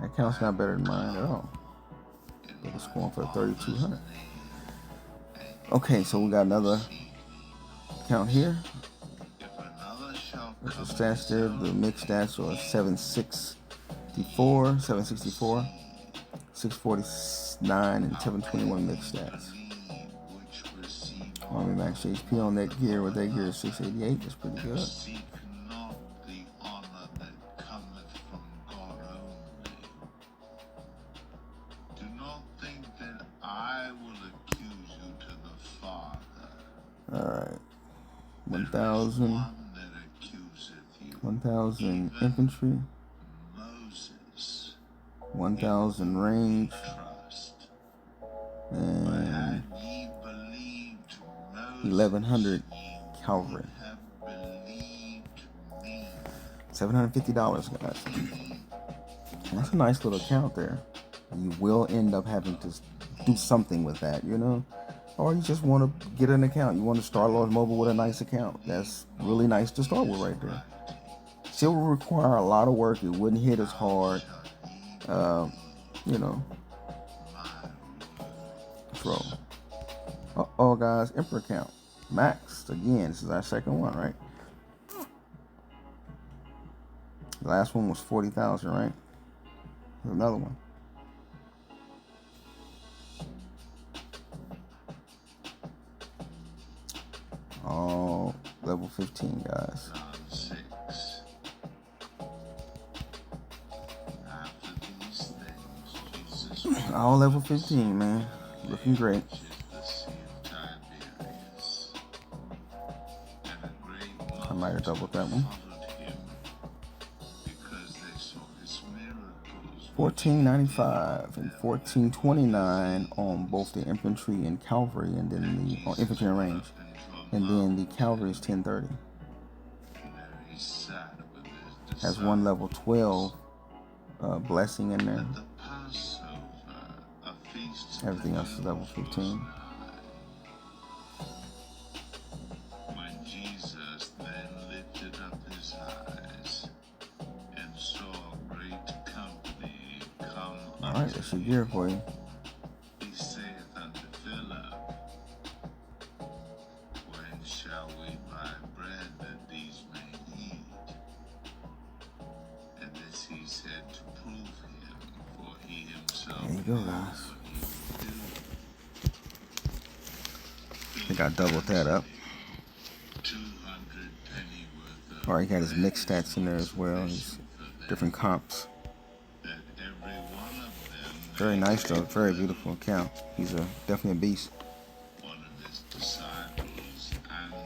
That count's not better than mine at all. But it's going for 3,200. Okay, so we got another count here. There's the stats there. The mixed stats are 7-6, 754, 764, 649, and 721 mixed stats. Army max HP on that gear with that gear is 688. That's pretty good. Alright. 1,000 infantry, 1,000 range, and 1,100 cavalry. $750, guys. That's a nice little account there. You will end up having to do something with that, you know? Or you just want to get an account. You want to start Lord Mobile with a nice account. That's really nice to start with right there. Still will require a lot of work. It wouldn't hit as hard. You know. So. Uh-oh, guys. Emperor count. Max. Again, this is our second one, right? The last one was 40,000, right? There's another one. Oh, level 15, guys. All level 15, man. Looking great. I might have doubled that one. 1495 and 1429 on both the infantry and cavalry, and then the infantry and range, and then the cavalry is 1030. Has one level 12 blessing in there. Everything else is level 15. Alright, that's your gear for you. He saith unto Philip, when shall we buy bread that these may eat? And this he said to prove him, for he himself. There you go, guys. I think I doubled that up. Alright, he got his mixed stats in there as well. His different comps. Very nice though, very beautiful account. He's definitely a beast. One of his disciples, Andrew,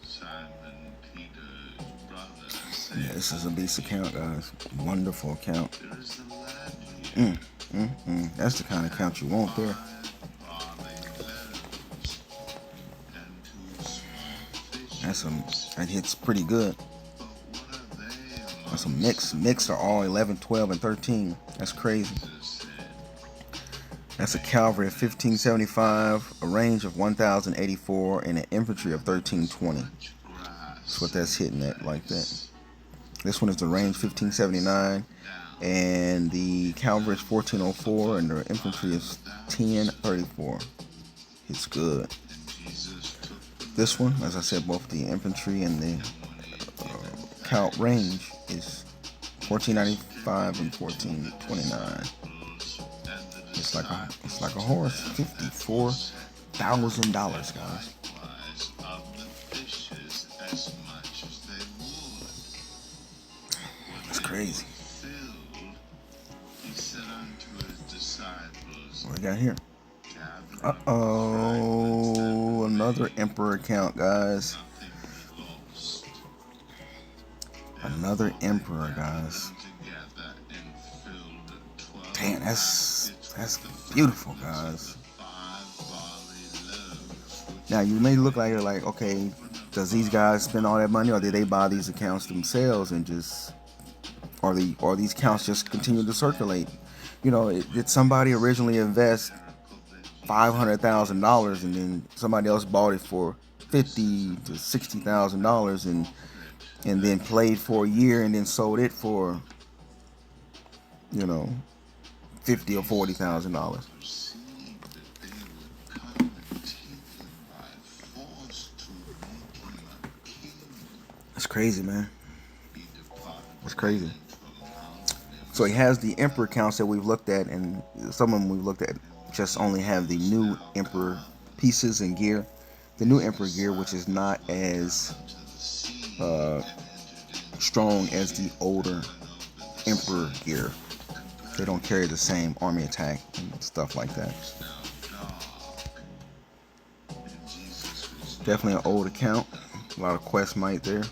Simon Peter's brother, yeah, this is a beast account, guys. Wonderful account. That's the kind of account you want there. That hits pretty good. That's a mix. Mix are all 11, 12, and 13. That's crazy. That's a cavalry of 1575, a range of 1084, and an infantry of 1320. That's what that's hitting at like that. This one is the range 1579, and the cavalry is 1404, and the infantry is 1034. It's good. This one, as I said, both the infantry and the count range is 1495 and 1429. It's like a horse. $54,000, guys. That's crazy. What we got here? Uh-oh, another Emperor account, guys. Another Emperor, guys. Damn, that's beautiful, guys. Now you may look like you're like, okay, does these guys spend all that money, or did they buy these accounts themselves and just, or these accounts just continue to circulate? You know, did somebody originally invest $500,000 and then somebody else bought it for $50,000 to $60,000 and then played for a year and then sold it for, you know, $50,000 or $40,000. That's crazy, man. That's crazy. So he has the Emperor counts that we've looked at, and some of them we've looked at just only have the new Emperor pieces and gear. The new Emperor gear, which is not as strong as the older Emperor gear. They don't carry the same army attack and stuff like that. Definitely an old account. A lot of quest might there.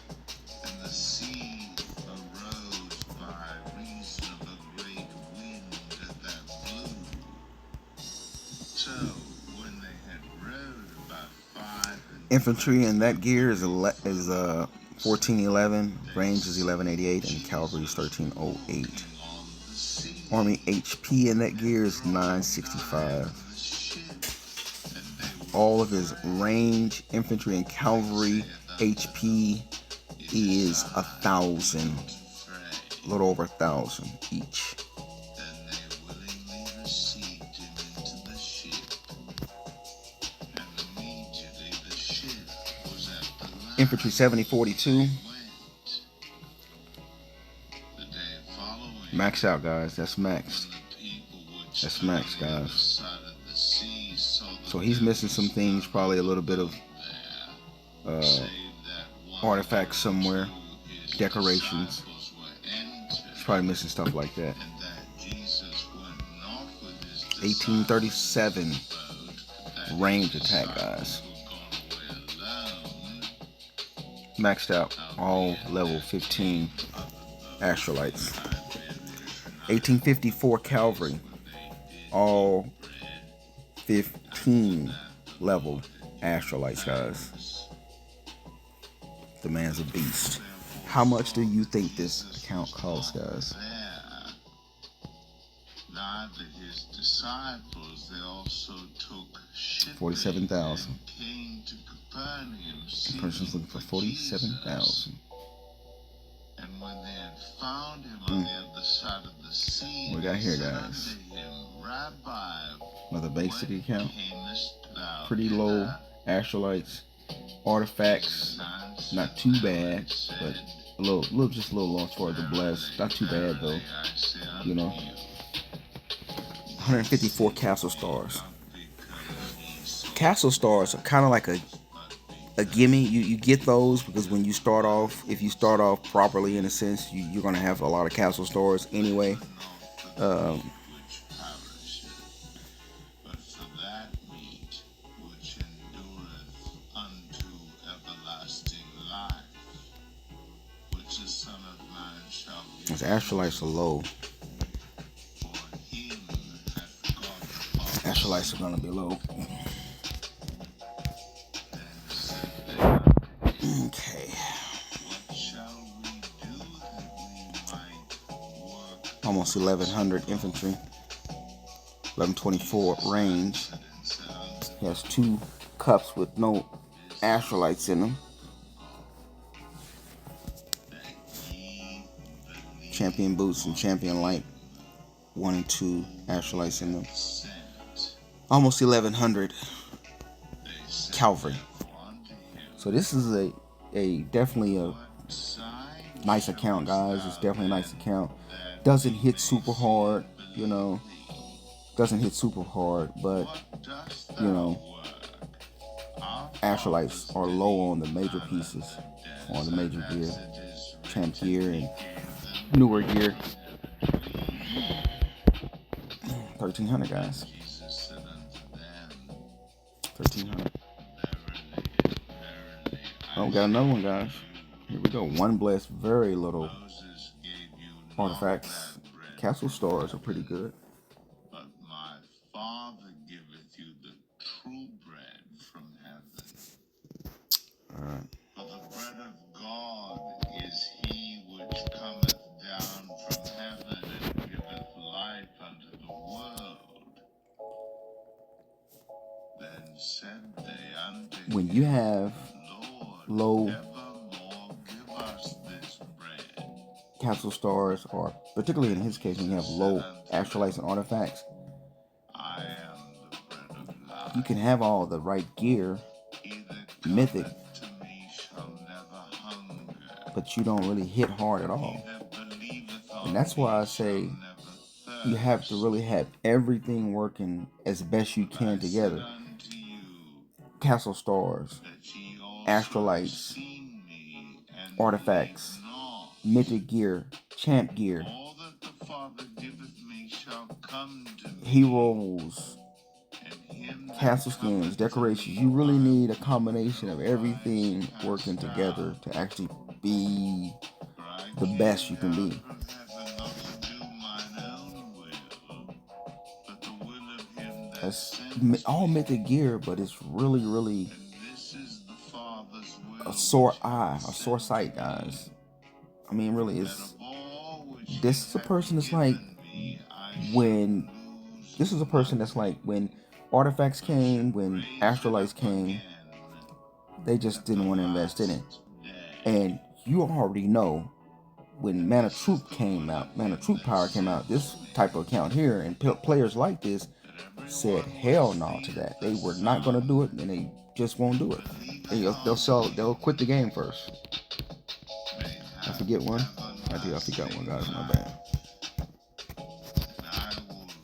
Infantry in that gear is 1411, range is 1188, and cavalry is 1308. Army HP in that gear is 965. All of his range, infantry, and cavalry HP is 1,000, a little over 1,000 each. Infantry 7042. Max out, guys. That's maxed. That's maxed, guys. So he's missing some things, probably a little bit of artifacts somewhere, decorations. He's probably missing stuff like that. 1837 range attack, guys. Maxed out, all level 15 astrolites. 1854 cavalry, all 15 level astrolites, guys. The man's a beast. How much do you think this account costs, guys? His disciples, they also took 47,000. The person's looking for 47,000. And when they had found him on the other side of the sea, what we got here, guys? Another basic account. Pretty low astrolites, artifacts, not too bad, but just a little lost for the bless. Not too bad though, you know. 154 castle stars. Castle stars are kind of like a gimme. You get those because when you start off, if you start off properly, in a sense, you're gonna have a lot of castle stars anyway. His astrolites are low. Astrolites are gonna be low. Okay. Almost 1,100 infantry. 1124 range. He has 2 cups with no astrolites in them. Champion boots and champion light. 1 and 2 astrolites in them. Almost 1,100 cavalry. So this is a definitely a nice account, guys. It's definitely a nice account. Doesn't hit super hard, you know. Doesn't hit super hard, but you know, astrolites are low on the major pieces, on the major gear, champ gear and newer gear. 1,300, guys. 1,300. Oh, we got another one, guys. Here we go. One blessed, very little artifacts. Castle stars are pretty good. But my Father giveth you the true bread from heaven. All right. For the bread of God is he which cometh down from heaven and giveth life unto the world. Then said they unto him, when you have low castle stars, or particularly in his case when you have low astrolites and artifacts, you can have all the right gear, mythic, but you don't really hit hard at all. And that's why I say you have to really have everything working as best you can together. Castle Stars, Astrolites, Artifacts, Mythic Gear, Champ Gear, Heroes, Castle Skins, Decorations. You really need a combination of everything working together to actually be the best you can be. That's all Mythic Gear, but it's really a sore eye, a sore sight, guys. I mean, really, this is a person that's like when this is a person that's like when Artifacts came, when Astrolites came, they just didn't want to invest in it. And you already know when Mana Troop came out, Mana Troop Power came out, this type of account here, and players like this said hell no to that. They were not going to do it, and they just won't do it. They'll quit the game first. I forget one. I forgot one, guys. My bad.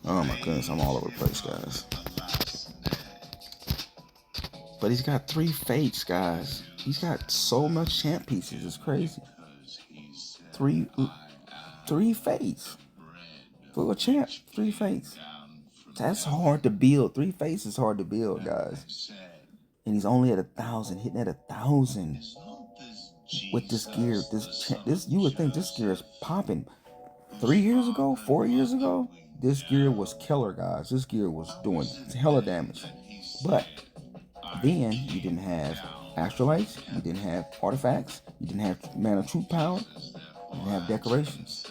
Oh my goodness, I'm all over the place, guys. But he's got 3 fates, guys. He's got so much champ pieces. It's crazy. Three fates for a champ. 3 fates. That's hard to build. 3 fates is hard to build, guys. And he's only at 1,000, hitting at 1,000 with this gear. This you would think this gear is popping. 3 years ago, 4 years ago, this gear was killer, guys. This gear was doing hella damage. But then you didn't have Astrolites, you didn't have Artifacts, you didn't have Mana Troop Power, you didn't have Decorations.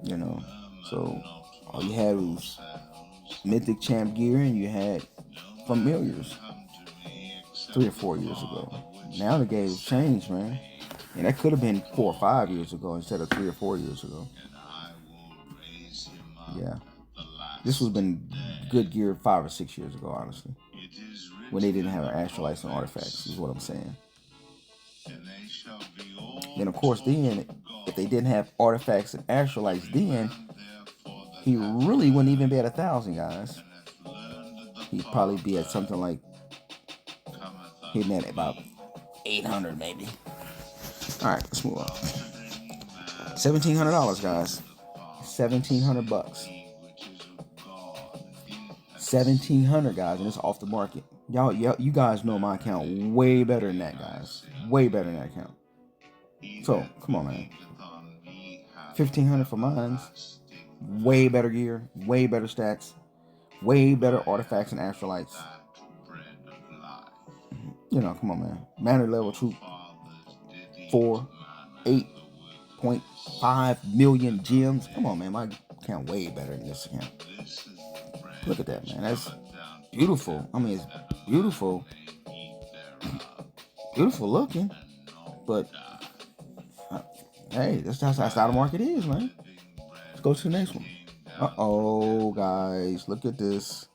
You know, so all you had was Mythic Champ gear, and you had Familiars 3 or 4 years ago. Now the game's changed, man. And that could have been 4 or 5 years ago instead of 3 or 4 years ago. Yeah. This would have been good gear 5 or 6 years ago, honestly. When they didn't have Astrolites and Artifacts, is what I'm saying. Then, of course, then, if they didn't have Artifacts and Astrolites, then he really wouldn't even be at 1,000, guys. He'd probably be at something like hitting at about 800, maybe. All right, let's move on. $1,700, guys. $1,700 bucks. 1,700, guys, and it's off the market. Y'all, you guys know my account way better than that, guys. Way better than that account. So come on, man. 1,500 for mine. Way better gear, way better stats, way better Artifacts and Astrolites. You know, come on, man. Mana level troop 4, 8.5 million gems. Come on, man. My account way better than this account. Look at that, man. That's beautiful. I mean, it's beautiful. Beautiful looking. But, hey, that's how the market is, man. Let's go to the next one. Uh-oh, guys. Look at this.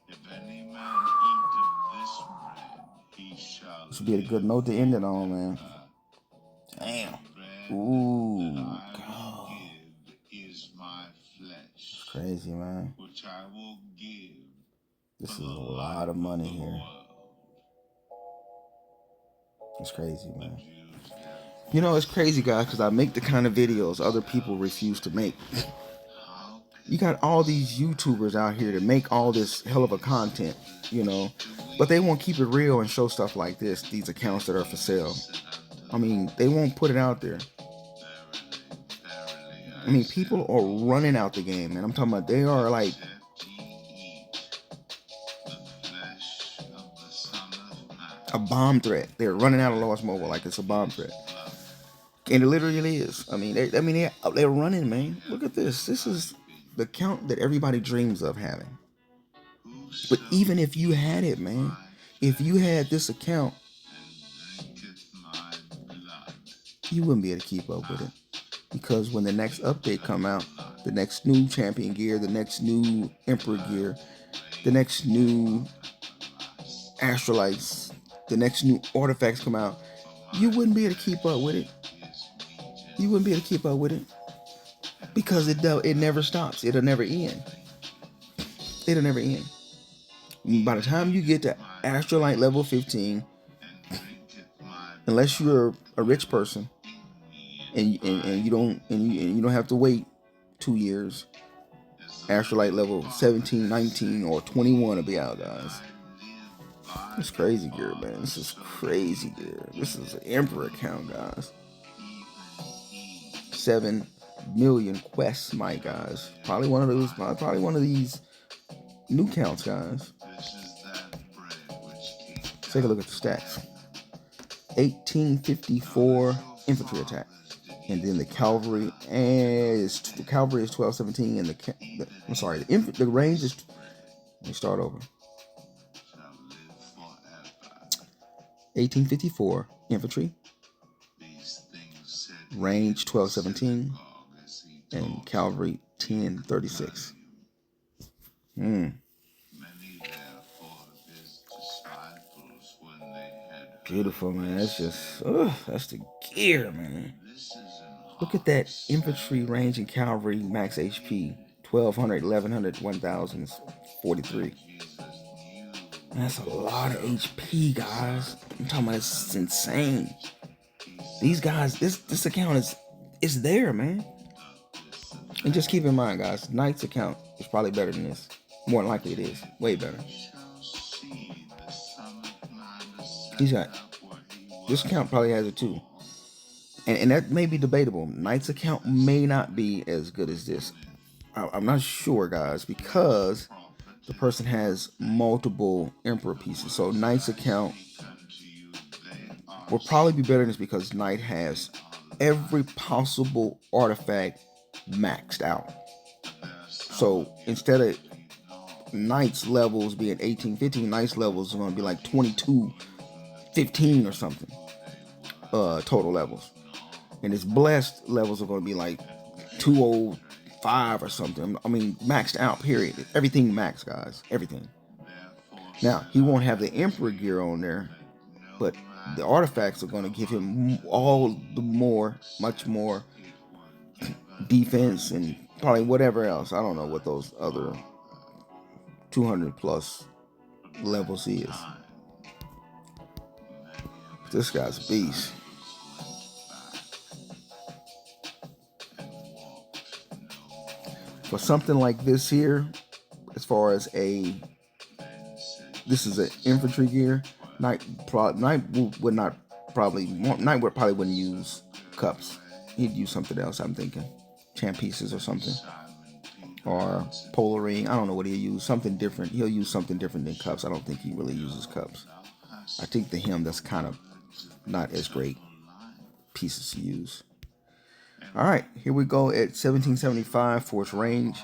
This would be a good note to end it on, man. Damn. Ooh. God. It's crazy, man. This is a lot of money here. It's crazy, man. You know, it's crazy, guys, because I make the kind of videos other people refuse to make. You got all these YouTubers out here to make all this hell of a content, you know, but they won't keep it real and show stuff like this, these accounts that are for sale. I mean, they won't put it out there. I mean, people are running out the game, man. I'm talking about they are like a bomb threat. They're running out of Lost Mobile like it's a bomb threat. And it literally is. I mean, they're running, man. Look at this. This is the account that everybody dreams of having. But even if you had it, man, if you had this account, you wouldn't be able to keep up with it. Because when the next update come out, the next new champion gear, the next new emperor gear, the next new Astrolites, the next new artifacts come out, you wouldn't be able to keep up with it. You wouldn't be able to keep up with it. because it never stops. It'll never end. It'll never end. By the time you get to Astrolite level 15, unless you're a rich person and you don't have to wait 2 years, Astrolite level 17, 19, or 21 will be out, guys. It's crazy gear, man. This is crazy gear. This is an Emperor account, guys. 7 million quests, my guys. Probably one of those. Probably one of these new counts, guys. Take a look at the stats. 1854 infantry attack, and then the cavalry is 1217, and the range is. Let me start over. 1854 infantry, range 1217, and cavalry 1036. Beautiful, man. That's just, that's the gear, man. Look at that infantry, range, and cavalry max HP. 1200, 1100, 1000, 43. That's a lot of HP, guys. I'm talking about, it's insane. These guys, this account is there, man. And just keep in mind, guys, Knight's account is probably better than this. More than likely it is. Way better. This account probably has it too. And that may be debatable. Knight's account may not be as good as this. I'm not sure, guys, because the person has multiple Emperor pieces. So Knight's account will probably be better than this because Knight has every possible artifact maxed out. So instead of Knight's levels being 18, 15, Knight's levels are going to be like 22, 15 or something. Total levels. And his blessed levels are going to be like 205 or something. I mean, maxed out, period. Everything maxed, guys. Everything. Now, he won't have the Emperor gear on there, but the artifacts are going to give him much more defense and probably whatever else. I don't know what those other 200 plus levels is. This guy's a beast. For something like this here, as far as this is an infantry gear, Knight would probably wouldn't use cups. He'd use something else, I'm thinking. Champ pieces or something. Or polar ring. I don't know what he'll use. Something different. He'll use something different than cups. I don't think he really uses cups. I think to him that's kind of not as great pieces to use. Alright, here we go at 1775 for its range.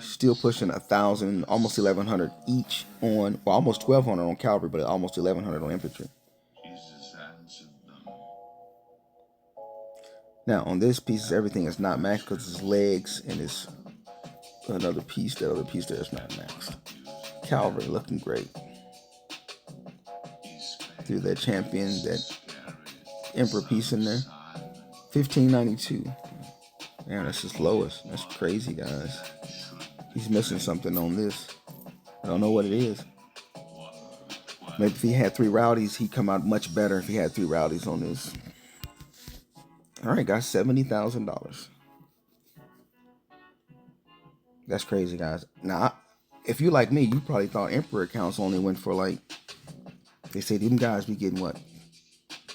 Still pushing 1,000, almost 1,100 each on, well, almost 1,200 on cavalry, but almost 1,100 on infantry. Now, on this piece, everything is not maxed because it's legs and it's another piece. That other piece there is not maxed. Cavalry looking great. Through that champion, that Emperor piece in there. 1592. Man, that's his lowest. That's crazy, guys. He's missing something on this. I don't know what it is. Maybe if he had 3 rowdies, he'd come out much better if he had 3 rowdies on this. Alright, guys, $70,000. That's crazy, guys. Now, if you like me, you probably thought Emperor accounts only went for like, they say them guys be getting what,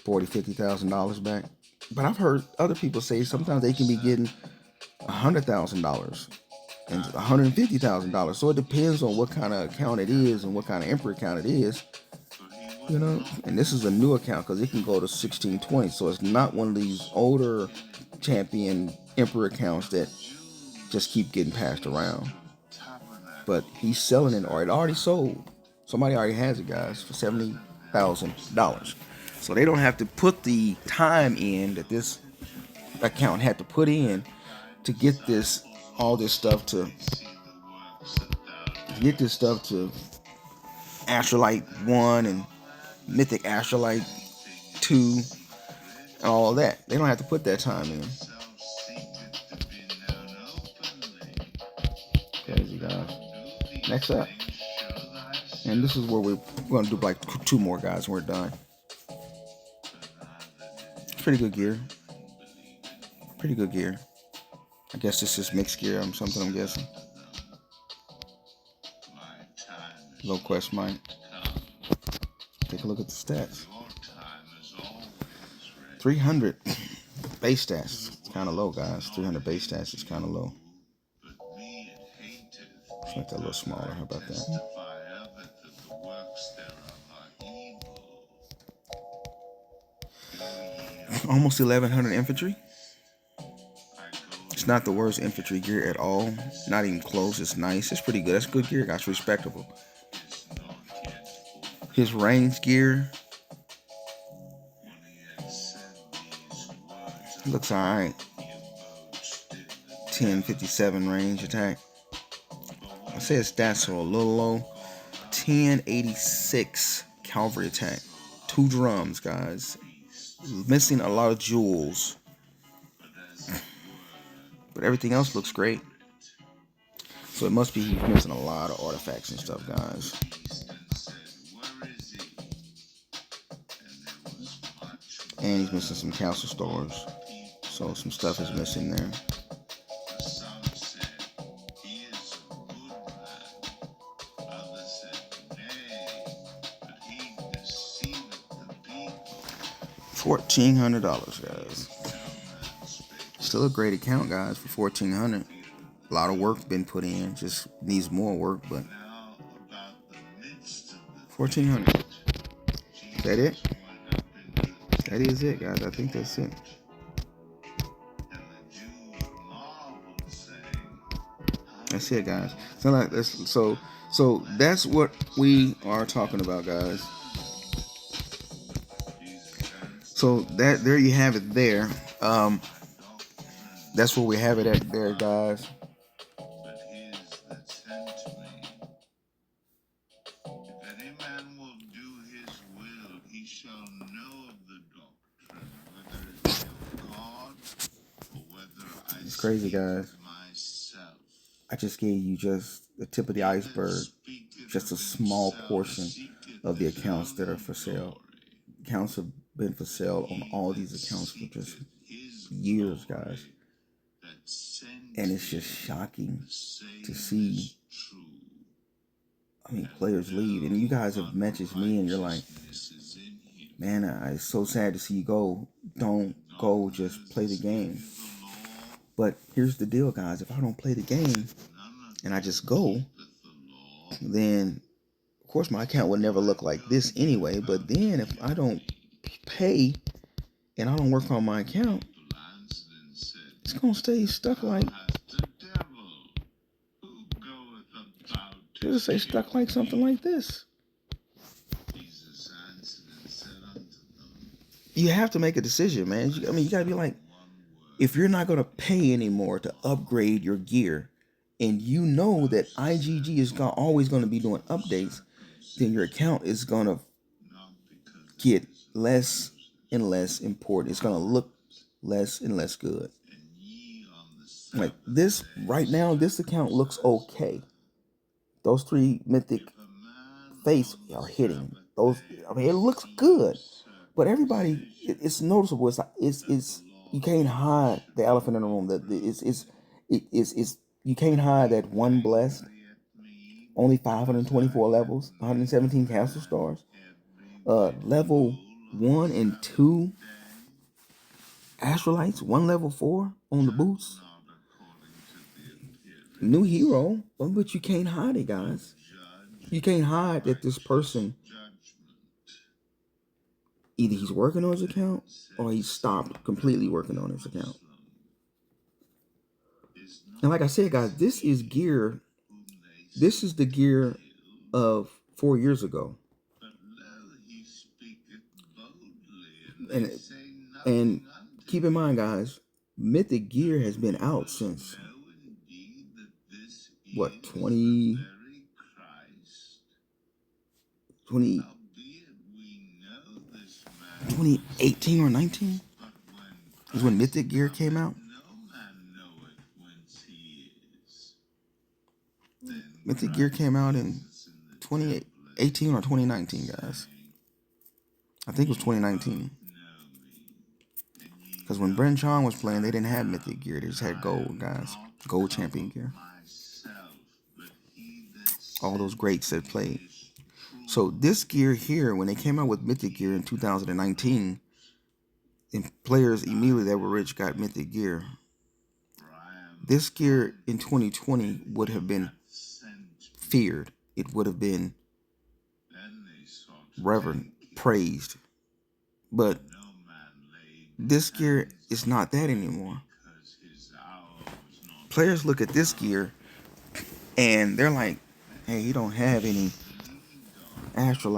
$40,000, $50,000 back. But I've heard other people say sometimes they can be getting $100,000 and $150,000. So it depends on what kind of account it is and what kind of Emperor account it is. You know, and this is a new account because it can go to 1620. So it's not one of these older champion Emperor accounts that just keep getting passed around. But he's selling it, or it already sold. Somebody already has it, guys, for $70,000. So they don't have to put the time in that this account had to put in to get all this stuff to Astrolite 1 and Mythic Astrolite 2 and all that. They don't have to put that time in. Next up, and this is where we're going to do like 2 more, guys, and we're done. Pretty good gear. Pretty good gear. I guess this is mixed gear or something, I'm guessing. Low quest mic. Take a look at the stats. 300 base stats. It's kind of low, guys. 300 base stats is kind of low. Let's make that a little smaller. How about that? Almost 1100 infantry. It's not the worst infantry gear at all. Not even close. It's nice. It's pretty good. That's good gear, guys. Respectable. His range gear looks alright. 1057 range attack. I say his stats are a little low. 1086 cavalry attack. 2 drums, guys. Missing a lot of jewels. But everything else looks great. So it must be he's missing a lot of artifacts and stuff, guys. And he's missing some council stores. So some stuff is missing there. $1,400, guys. Still a great account, guys, for $1,400. A lot of work been put in. Just needs more work, but $1,400. Is that it? That is it, guys. I think that's it. That's it, guys. So that's what we are talking about, guys. So there you have it there. That's where we have it at there, guys. It's crazy, guys. I just gave you just the tip of the iceberg, just a small portion of the accounts that are for sale. Accounts have been for sale on all these accounts for just years, guys. And it's just shocking to see, players leave. And you guys have messaged me and you're like, man, it's so sad to see you go. Don't go, just play the game. But here's the deal, guys. If I don't play the game and I just go, then of course my account would never look like this anyway. But then if I don't pay and I don't work on my account, it's gonna stay stuck like, it'll say stuck like something like this. You have to make a decision, man. You gotta be like, if you're not gonna pay anymore to upgrade your gear, and you know that IGG is always gonna be doing updates, then your account is gonna get less and less important. It's gonna look less and less good. Like this right now, this account looks okay. Those 3 mythic face are hitting. It looks good, but everybody, it's noticeable. It's you can't hide the elephant in the room. That it's you can't hide that 1 blessed, only 524 levels, 117 castle stars, level 1 and 2 astrolites, 1 level 4 on the boots. New hero, but you can't hide it, guys. You can't hide that this person, either he's working on his account or he stopped completely working on his account. And like I said, guys, this is gear. This is the gear of 4 years ago. And keep in mind, guys, mythic gear has been out since what, 2018 or 19 is when mythic gear came out. Mythic Gear came out in 2018 or 2019, guys. I think it was 2019. Because when Brent Chong was playing, they didn't have Mythic Gear. They just had Gold, guys. Gold Champion Gear. All those greats that played. So this gear here, when they came out with Mythic Gear in 2019, and players immediately that were rich got Mythic Gear. This gear in 2020 would have been feared. It would have been reverent, praised. But this gear is not that anymore. Players look at this gear and they're like, hey, you don't have any astral